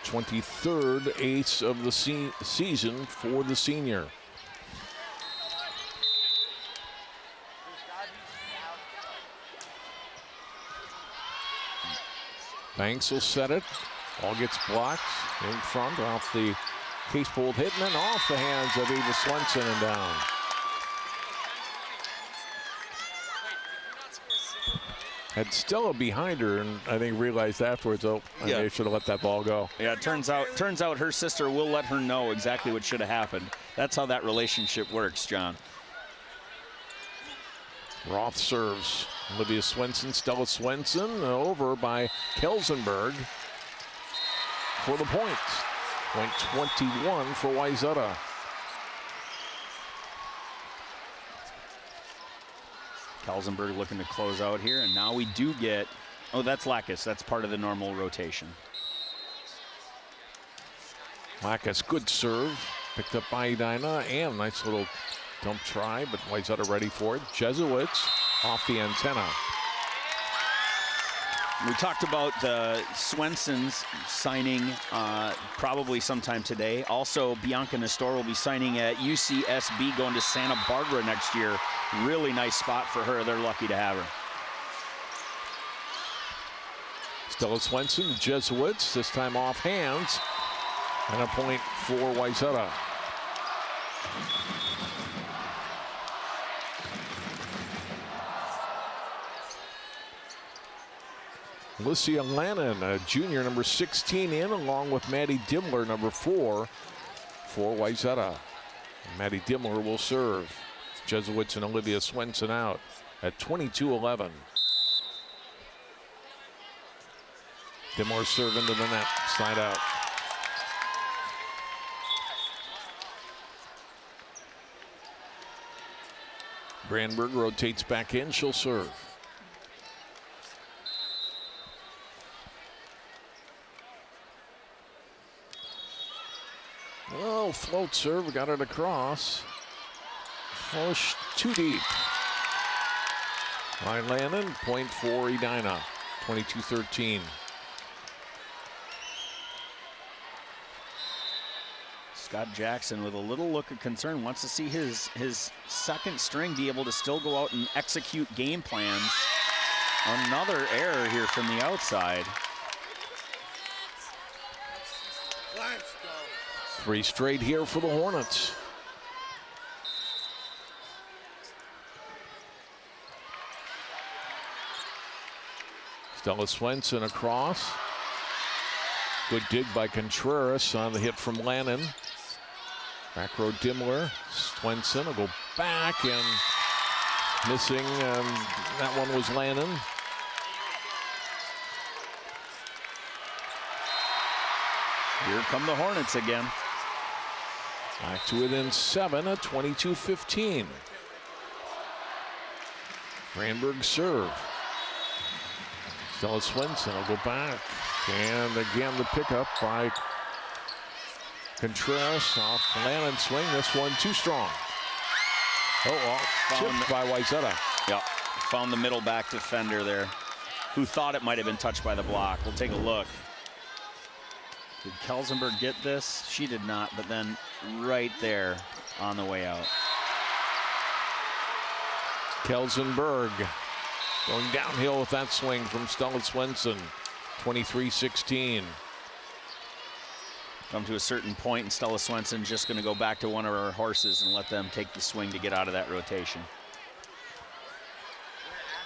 23rd ace of the season for the senior. Banks will set it. Ball gets blocked in front off the Casebold hit and then off the hands of Ava Swenson and down. Had Stella behind her, and I think realized afterwards, oh, yeah, they should have let that ball go. Yeah, it turns out her sister will let her know exactly what should have happened. That's how that relationship works, John. Roth serves. Olivia Swenson, Stella Swenson over by Kelsenberg for the points. Point 21 for Wayzata. Kelsenberg looking to close out here, and now we do get, oh, that's Lacus. That's part of the normal rotation. Lacus, good serve. Picked up by Edina, and nice little dump try, but Wayzata ready for it. Jesuits off the antenna. We talked about the Swensons signing probably sometime today. Also, Bianca Nestor will be signing at UCSB, going to Santa Barbara next year. Really nice spot for her. They're lucky to have her. Stella Swenson, the Jesuits, this time off hands. And a point for Wayzata. Alicia Lannon, a junior, number 16 in, along with Maddie Dimmler, number 4 for Wayzata. Maddie Dimmler will serve. Jesuits and Olivia Swenson out at 22-11. Dimmler serve into the net, slide out. Brandberg rotates back in, she'll serve. Oh, float serve, got it across. Push too deep. Ryan Lannon, point for Edina, 22-13. Scott Jackson with a little look of concern, wants to see his second string be able to still go out and execute game plans. Another error here from the outside. Let's go. 3 straight here for the Hornets. Stella Swenson across. Good dig by Contreras on the hit from Lannon. Back row Dimmler. Swenson will go back and missing. That one was Lannon. Here come the Hornets again. Back to within 7 at 22-15. Brandberg serve. Stella Swenson will go back. And again, the pickup by Contreras off Lannon swing. This one too strong. Chipped by Wayzata. Yeah, found the middle back defender there, who thought it might have been touched by the block. We'll take a look. Did Kelsenberg get this? She did not, but then right there on the way out. Kelsenberg going downhill with that swing from Stella Swenson. 23-16. Come to a certain point, and Stella Swenson just going to go back to one of her horses and let them take the swing to get out of that rotation.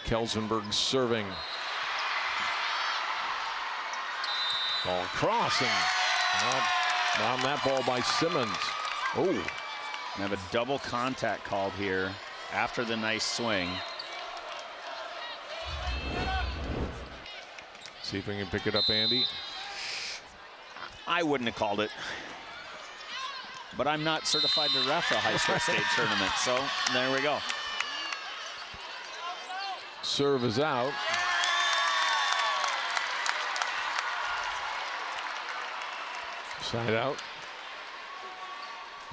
Kelsenberg serving. Ball crossing. On that ball by Simmons. Oh. We have a double contact called here after the nice swing. See if we can pick it up, Andy. I wouldn't have called it, but I'm not certified to ref a high school state tournament, so there we go. Serve is out. Side out.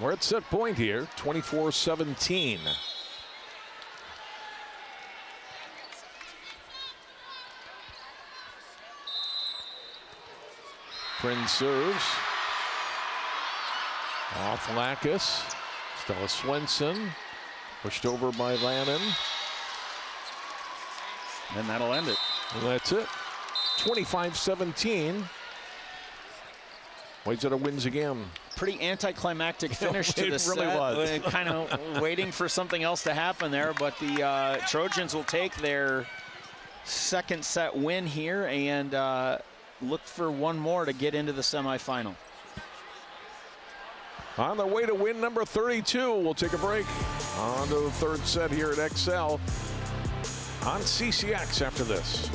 We're at set point here, 24-17. Prince serves. Off Lacus. Stella Swenson. Pushed over by Lannon. And that'll end it. And that's it. 25-17. Wayzata wins again. Pretty anticlimactic finish to the really set. was. Kind of waiting for something else to happen there, but the Trojans will take their second set win here and look for one more to get into the semifinal. On their way to win number 32. We'll take a break. On to the third set here at XL. on CCX after this.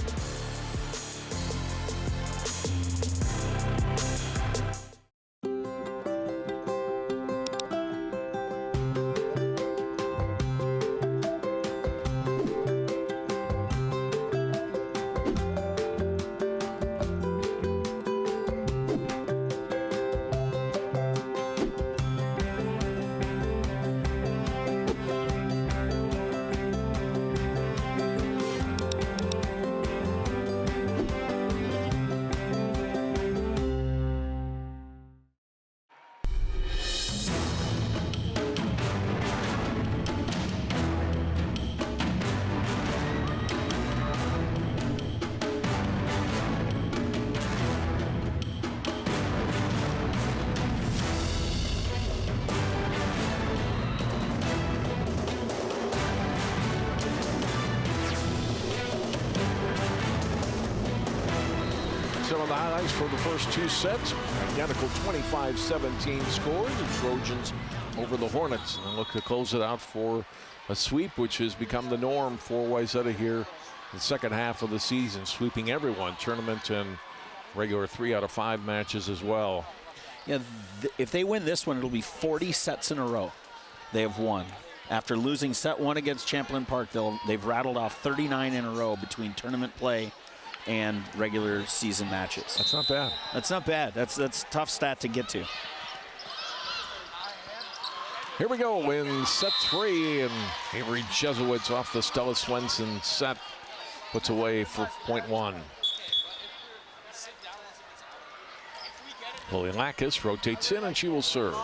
Some of the highlights for the first two sets. Identical 25-17 scores. The Trojans over the Hornets. And look to close it out for a sweep, which has become the norm for Wayzata here in the second half of the season, sweeping everyone, tournament and regular 3 out of 5 matches as well. Yeah, if they win this one, it'll be 40 sets in a row they have won. After losing set 1 against Champlain Park, they've rattled off 39 in a row between tournament play and regular season matches. That's not bad. That's not bad. That's a tough stat to get to. Here we go in set 3, and Avery Jesuits off the Stella Swenson set puts away for point 1. Poliolakis rotates in, and she will serve.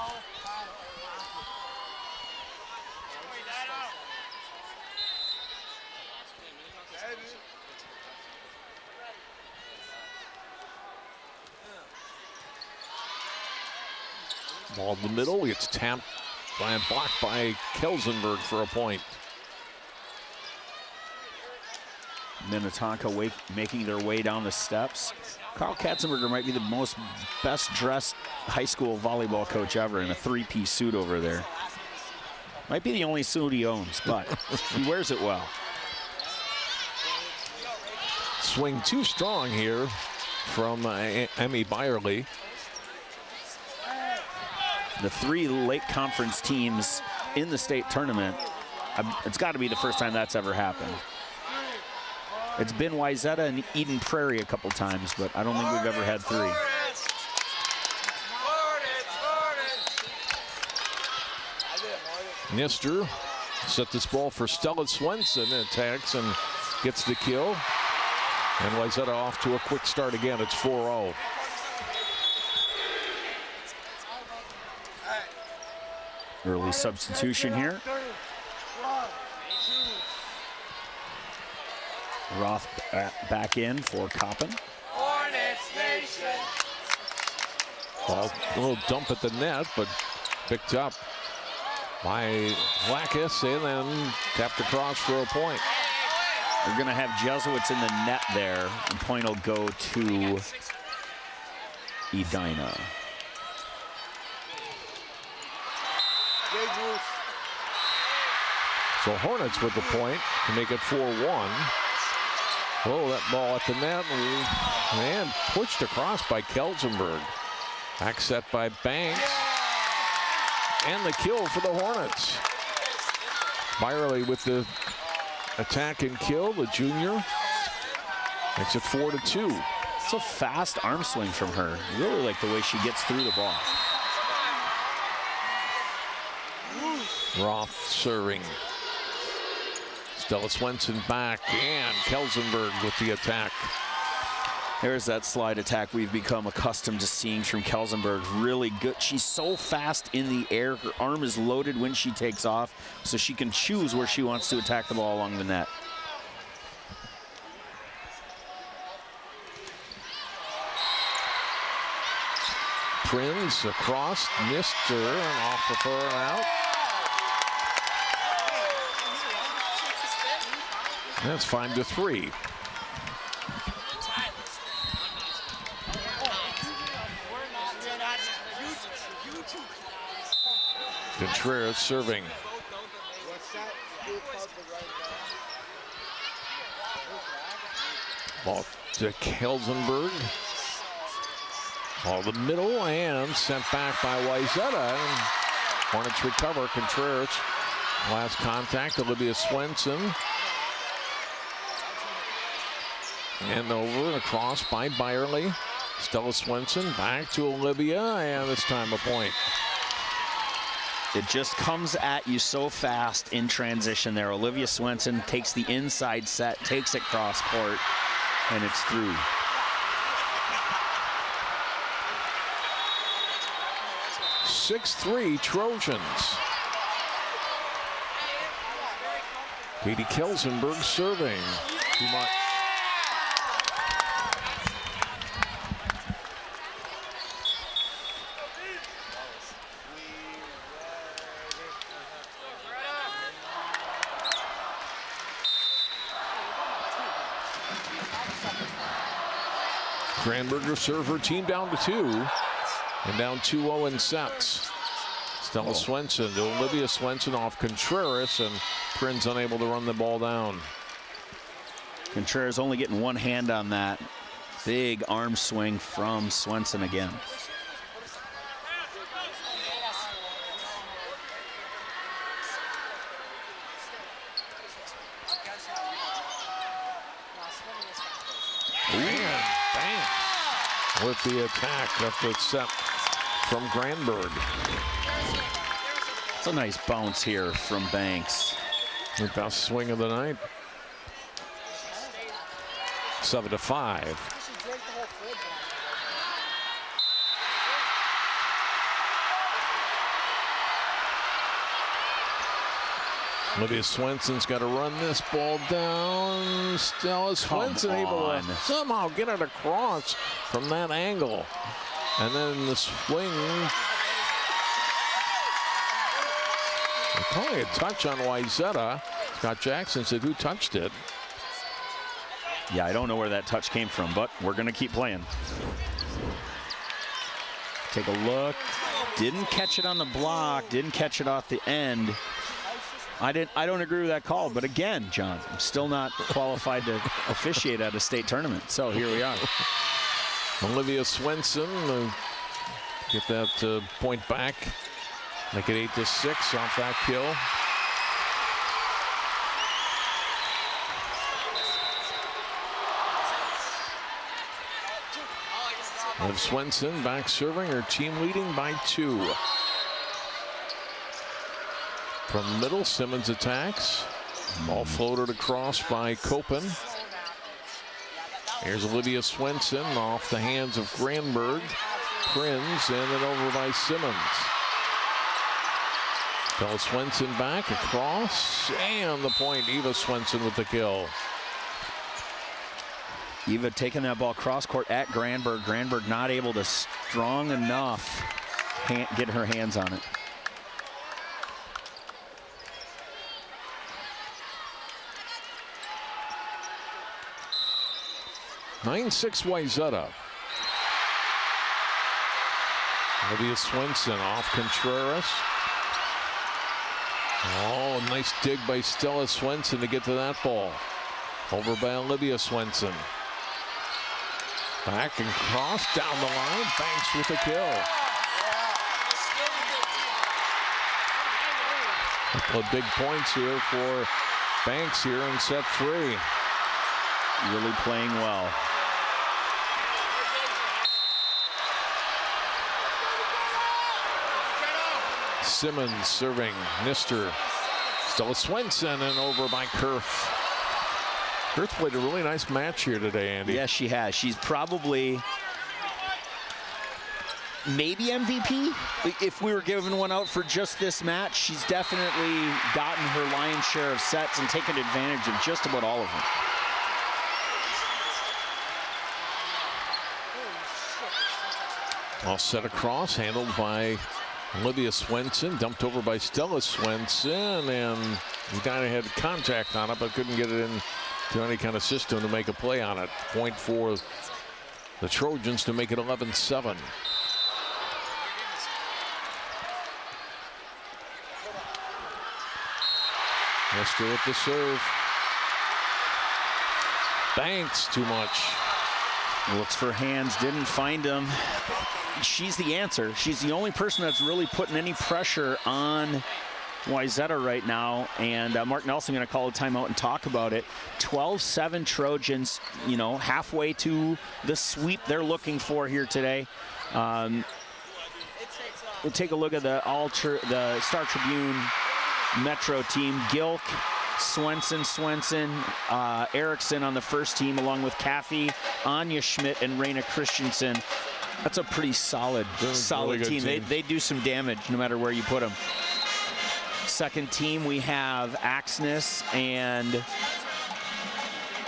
Ball in the middle, it's tapped and blocked by Kelsenberg for a point. Minnetonka making their way down the steps. Carl Katzenberger might be the best dressed high school volleyball coach ever in a 3-piece suit over there. Might be the only suit he owns, but he wears it well. Swing too strong here from Emmy Byerly. The 3 Lake Conference teams in the state tournament, it's got to be the first time that's ever happened. It's been Wayzata and Eden Prairie a couple times, but I don't think we've ever had 3. Nister set this ball for Stella Swenson, attacks and gets the kill. And Wayzata off to a quick start again. It's 4-0. Early substitution here. Roth back in for Coppin. Well, a little dump at the net, but picked up by Lakis and then tapped across for a point. We're going to have Jesuits in the net there, and point will go to Edina. So Hornets with the point to make it 4-1. Oh, that ball at the net and pushed across by Kelsenberg. Back set by Banks. And the kill for the Hornets. Byerly with the attack and kill, the junior. Makes it 4-2. It's a fast arm swing from her. I really like the way she gets through the ball. Roth serving. Stella Swenson back, and Kelsenberg with the attack. There's that slide attack we've become accustomed to seeing from Kelsenberg. Really good. She's so fast in the air. Her arm is loaded when she takes off, so she can choose where she wants to attack the ball along the net. Prinz across, missed her, and off of her and out. That's 5-3. Contreras serving. Ball to Kelsenberg. Ball the middle and sent back by Wayzata. And Hornets recover. Contreras. Last contact, Olivia Swenson. And over and across by Byerly. Stella Swenson back to Olivia, and this time a point. It just comes at you so fast in transition there. Olivia Swenson takes the inside set, takes it cross court, and it's through. (6-3) Trojans. Katie Kelsenberg serving. Too much. Granberger serve her team down to 2 and down 2-0 in sets. Stella Swenson to Olivia Swenson off Contreras, and Prince unable to run the ball down. Contreras only getting one hand on that. Big arm swing from Swenson again. With the attack after it's set from Granberg. It's a nice bounce here from Banks. The best swing of the night. 7-5. Olivia Swenson's got to run this ball down. Stella Swenson able to somehow get it across from that angle. And then the swing. Probably a touch on Wayzata. Scott Jackson said, who touched it? Yeah, I don't know where that touch came from, but we're going to keep playing. Take a look. Didn't catch it on the block. Didn't catch it off the end. I don't agree with that call, but again, John, I'm still not qualified to officiate at a state tournament. So here we are. Olivia Swenson get that point back. Make it 8-6 off that kill. Liv Swenson back serving, her team leading by 2. From middle, Simmons attacks. Ball floated across by Copen. Here's Olivia Swenson off the hands of Granberg. Prinz, and then over by Simmons. Stella Swenson back across, and the point. Eva Swenson with the kill. Eva taking that ball cross court at Granberg. Granberg not able to strong enough get her hands on it. (9-6) Wayzata. Olivia Swenson off Contreras. Oh, nice dig by Stella Swenson to get to that ball. Over by Olivia Swenson. Back and cross down the line. Banks with a kill. A couple of big points here for Banks here in set 3. Really playing well. Simmons serving. Nister. Stella Swenson and over by Kurth. Kurth played a really nice match here today, Andy. Yes, she has. She's probably maybe MVP. If we were giving one out for just this match, she's definitely gotten her lion's share of sets and taken advantage of just about all of them. All set across, handled by Olivia Swenson, dumped over by Stella Swenson, and Edina had contact on it, but couldn't get it into any kind of system to make a play on it. Point for the Trojans to make it 11-7. Nister with the serve. Banks too much. Looks for hands, didn't find them. She's the answer. She's the only person that's really putting any pressure on Wayzata right now, and Mark Nelson going to call a timeout and talk about it. 12-7 Trojans, you know, halfway to the sweep they're looking for here today. We'll take a look at the Star Tribune Metro team. Gilk, Swenson, Erickson on the first team, along with Caffey, Anya Schmidt, and Raina Christensen. That's a pretty solid really team. team. They do some damage no matter where you put them. Second team, we have Axness and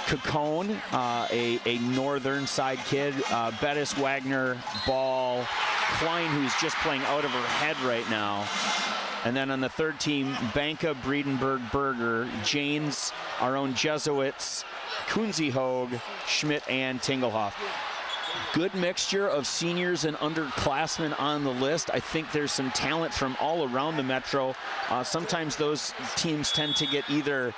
Cacone, a northern side kid. Bettis, Wagner, Ball, Klein, who's just playing out of her head right now. And then on the third team, Banka, Breedenberg, Berger, Janes, our own Jesuits, Kunzihogue, Schmidt, and Tingelhoff. Good mixture of seniors and underclassmen on the list. I think there's some talent from all around the Metro. Sometimes those teams tend to get either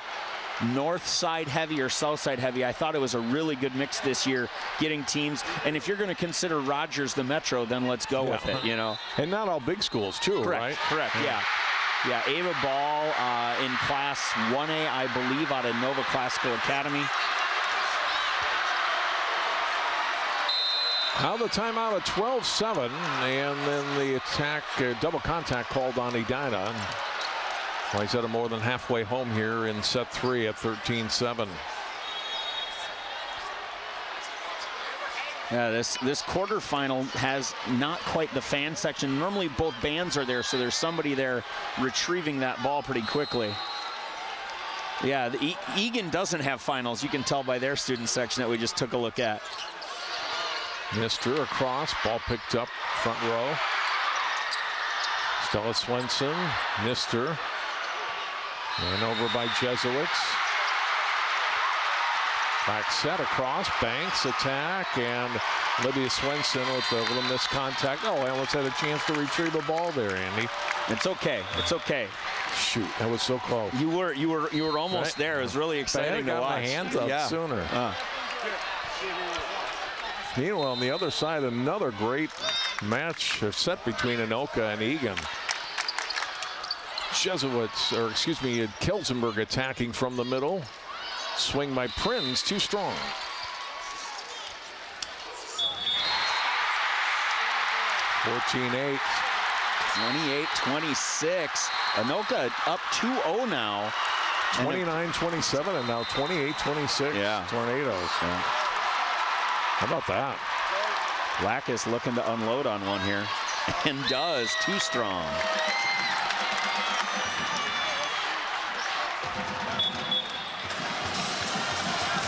north side heavy or south side heavy. I thought it was a really good mix this year, getting teams. And if you're going to consider Rogers the Metro, then let's go with it, you know. And not all big schools, too, right? Correct, yeah. Yeah, Ava Ball in Class 1A, I believe, out of Nova Classical Academy. Now the timeout at 12-7, and then the attack, double contact called on Edina. Wayzata more than halfway home here in set 3 at 13-7. Yeah, this quarterfinal has not quite the fan section. Normally both bands are there, so there's somebody there retrieving that ball pretty quickly. Yeah, the Egan doesn't have finals. You can tell by their student section that we just took a look at. Mister across, ball picked up front row. Stella Swenson, Mister. And over by Jesuits. Back set across, Banks attack, and Olivia Swenson with a little missed contact. Oh, I almost had a chance to retrieve a ball there, Andy. It's okay. It's okay. Shoot, that was so close. You were almost there. It was really exciting to watch. My hands up sooner. Meanwhile, on the other side, another great match or set between Anoka and Egan. Jesuits, or excuse me, Kelsenberg attacking from the middle. Swing by Prinz, too strong. 14-8. 28-26. Anoka up 2-0 now. 29-27 and now 28-26. Yeah. Tornadoes. Yeah. How about that? Lackus looking to unload on one here. And does. Too strong.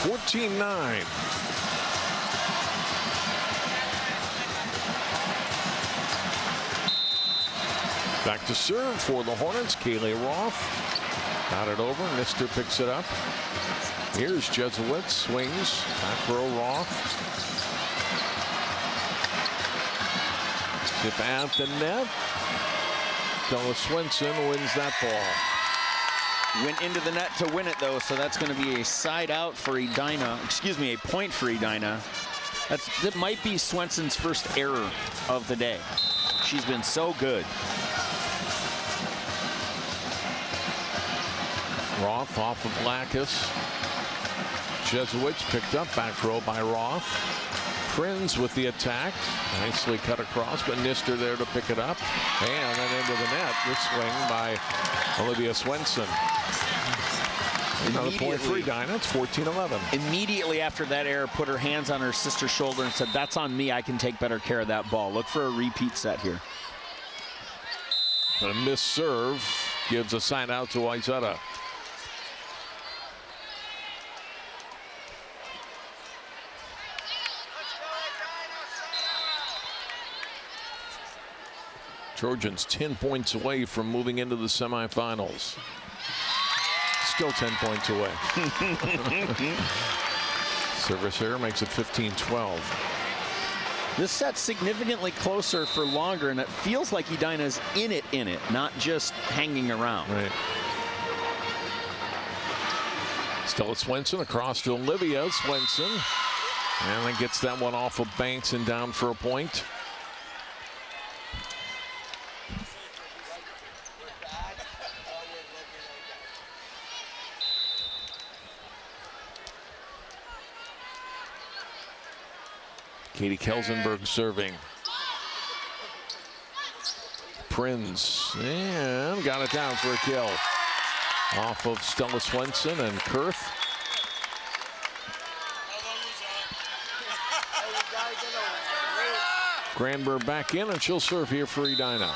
$14-9. Back to serve for the Hornets. Kaylee Roth. Got it over. Mister picks it up. Here's Jesuits. Swings. Back row Roth. Tip at the net. Stella Swenson wins that ball. Went into the net to win it, though, so that's going to be a side out for Edina. Excuse me, a point for Edina. That might be Swenson's first error of the day. She's been so good. Roth off of Lackus. Jesuits picked up back row by Roth. Prinz with the attack. Nicely cut across, but Nister there to pick it up. And then into the net. This swing by Olivia Swenson. Another point for Edina. It's 14-11. Immediately after that error, put her hands on her sister's shoulder and said, "That's on me. I can take better care of that ball." Look for a repeat set here. A missed serve gives a sign out to Wayzata. Trojans 10 points away from moving into the semifinals. Still 10 points away. Service error makes it 15-12. This set's significantly closer for longer, and it feels like Edina's in it, not just hanging around. Right. Stella Swenson across to Olivia. Swenson. And then gets that one off of Banks and down for a point. Katie Kelsenberg serving. Prinz, and got it down for a kill. Off of Stella Swenson and Kurth. Granberg back in, and she'll serve here for Edina.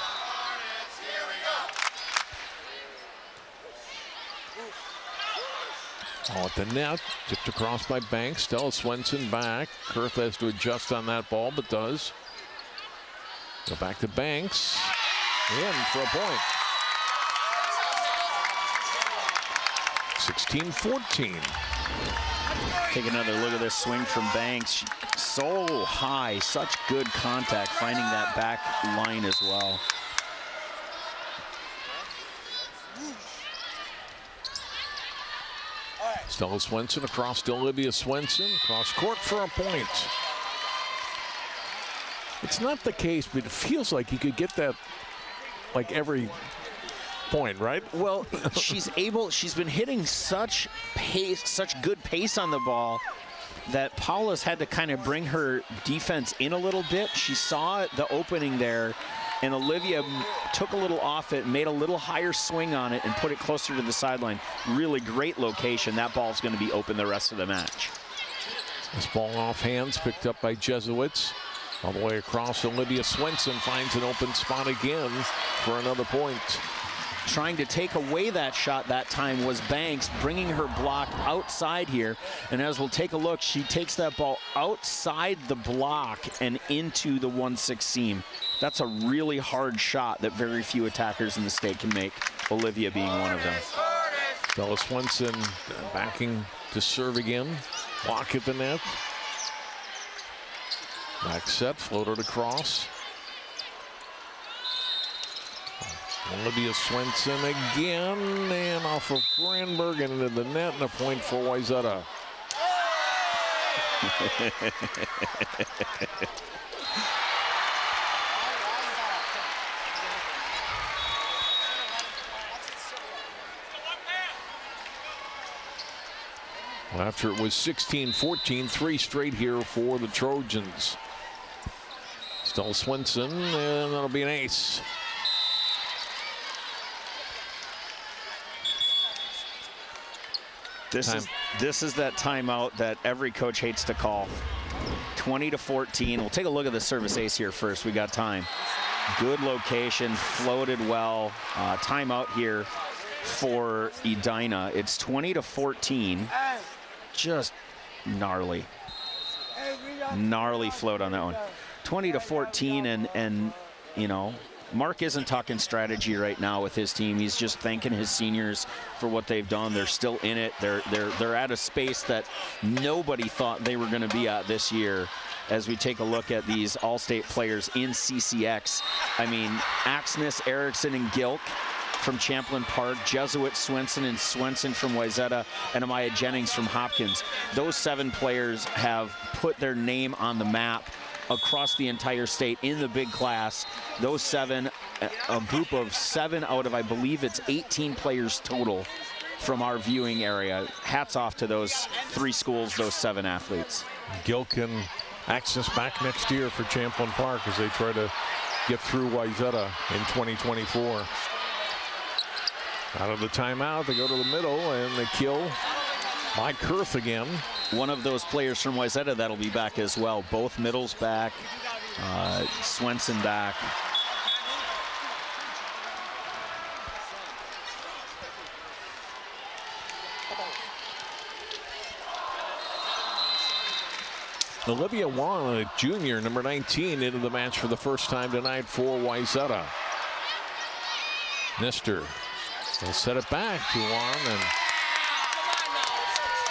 Ball at the net, tipped across by Banks. Stella Swenson back. Kurth has to adjust on that ball, but does. Go back to Banks. In for a point. 16-14. Take another look at this swing from Banks. So high, such good contact, finding that back line as well. Stella Swenson across to Olivia Swenson. Cross court for a point. It's not the case, but it feels like you could get that like every point, right? Well, she's been hitting such pace, such good pace on the ball that Paula's had to kind of bring her defense in a little bit. She saw the opening there, and Olivia took a little off it, made a little higher swing on it, and put it closer to the sideline. Really great location. That ball's going to be open the rest of the match. This ball off hands, picked up by Jesuits. All the way across, Olivia Swenson finds an open spot again for another point. Trying to take away that shot that time was Banks, bringing her block outside here. And as we'll take a look, she takes that ball outside the block and into the 1-6 seam. That's a really hard shot that very few attackers in the state can make, Olivia being one of them. Stella Swenson backing to serve again. Block at the net. Back set, floated across. Olivia Swenson again, and off of Granberg and into the net, and a point for Wayzata. Well, after it was 16-14, 3 straight here for the Trojans. Stella Swenson, and that'll be an ace. This is that timeout that every coach hates to call. 20-14. We'll take a look at the service ace here first. We got time. Good location, floated well. Timeout here for Edina. It's 20-14. Just gnarly. Gnarly float on that one. 20-14, and you know, Mark isn't talking strategy right now with his team. He's just thanking his seniors for what they've done. They're still in it. They're at a space that nobody thought they were going to be at this year. As we take a look at these all-state players in CCX, I mean, Axness, Erickson, and Gilk from Champlain Park, Jesuit, Swenson, and Swenson from Wayzata, and Amaya Jennings from Hopkins. Those 7 players have put their name on the map across the entire state in the big class. Those 7, a group of 7 out of, I believe it's 18 players total from our viewing area. Hats off to those 3 schools, those 7 athletes. Gilk and Axis back next year for Champlain Park as they try to get through Wayzata in 2024. Out of the timeout, they go to the middle, and they kill by Kurth again. One of those players from Wayzata that'll be back as well. Both middles back, Swenson back. Olivia Wong, a junior, number 19, into the match for the first time tonight for Wayzata. Nister will set it back to Wong and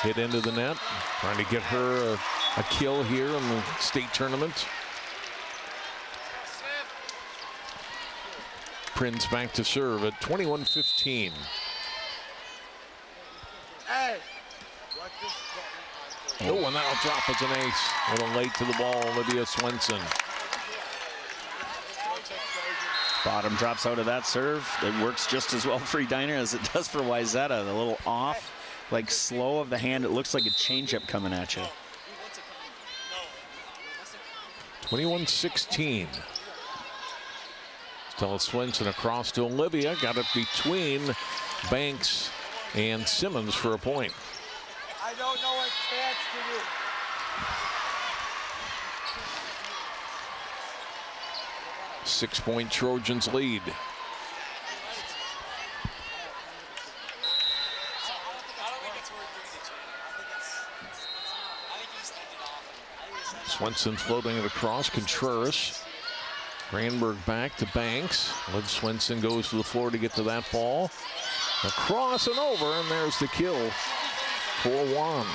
hit into the net. Trying to get her a kill here in the state tournament. Prinz back to serve at 21-15. Oh, and that'll drop as an ace. A little late to the ball, Olivia Swenson. Bottom drops out of that serve. It works just as well for Edina as it does for Wayzata. A little off, like slow of the hand. It looks like a changeup coming at you. 21-16. Stella Swenson across to Olivia. Got it between Banks and Simmons for a point. I don't know what catch to do. Six-point Trojans lead. Swenson floating it across. Contreras. Granberg back to Banks. Liv Swenson goes to the floor to get to that ball. Across and over, and there's the kill for Juan.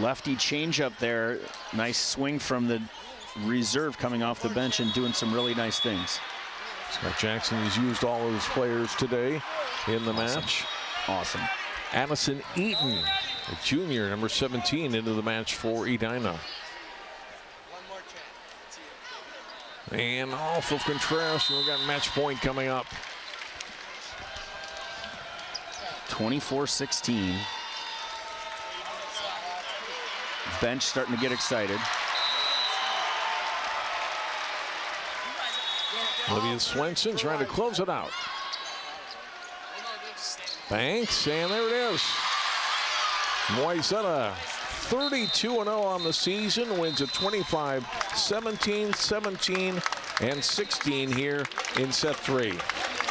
Lefty changeup there. Nice swing from the reserve coming off the bench and doing some really nice things. Scott Jackson has used all of his players today in the match. Awesome. Addison Eaton, a junior, number 17, into the match for Edina. And off of Contreras, and we got match point coming up. 24-16. Bench starting to get excited. Olivia Swenson trying to close it out. Banks, and there it is. Wayzata 32-0 on the season, wins at 25-17, 17, and 16 here in set 3.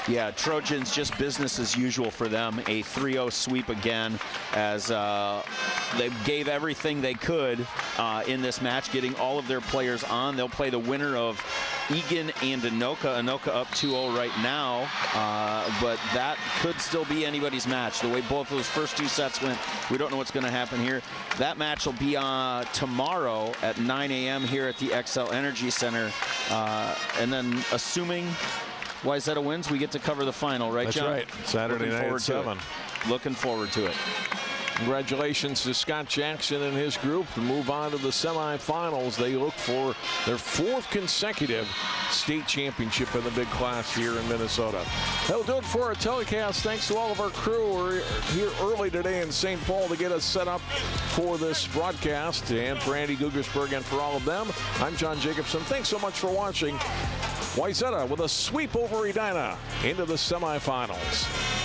Yeah, Trojans just business as usual for them. A 3-0 sweep again as they gave everything they could in this match, getting all of their players on. They'll play the winner of Egan and Anoka. Anoka up 2-0 right now, but that could still be anybody's match. The way both of those first two sets went, we don't know what's going to happen here. That match will be tomorrow at 9 a.m. here at the XL Energy Center. And then assuming Wayzata wins, we get to cover the final, right, John? That's right. Saturday night at 7. Looking forward to it. Congratulations to Scott Jackson and his group to move on to the semifinals. They look for their 4th consecutive state championship in the big class here in Minnesota. That'll do it for our telecast. Thanks to all of our crew. We're here early today in St. Paul to get us set up for this broadcast. And for Andy Gugersberg and for all of them, I'm John Jacobson. Thanks so much for watching. Wayzata with a sweep over Edina into the semifinals.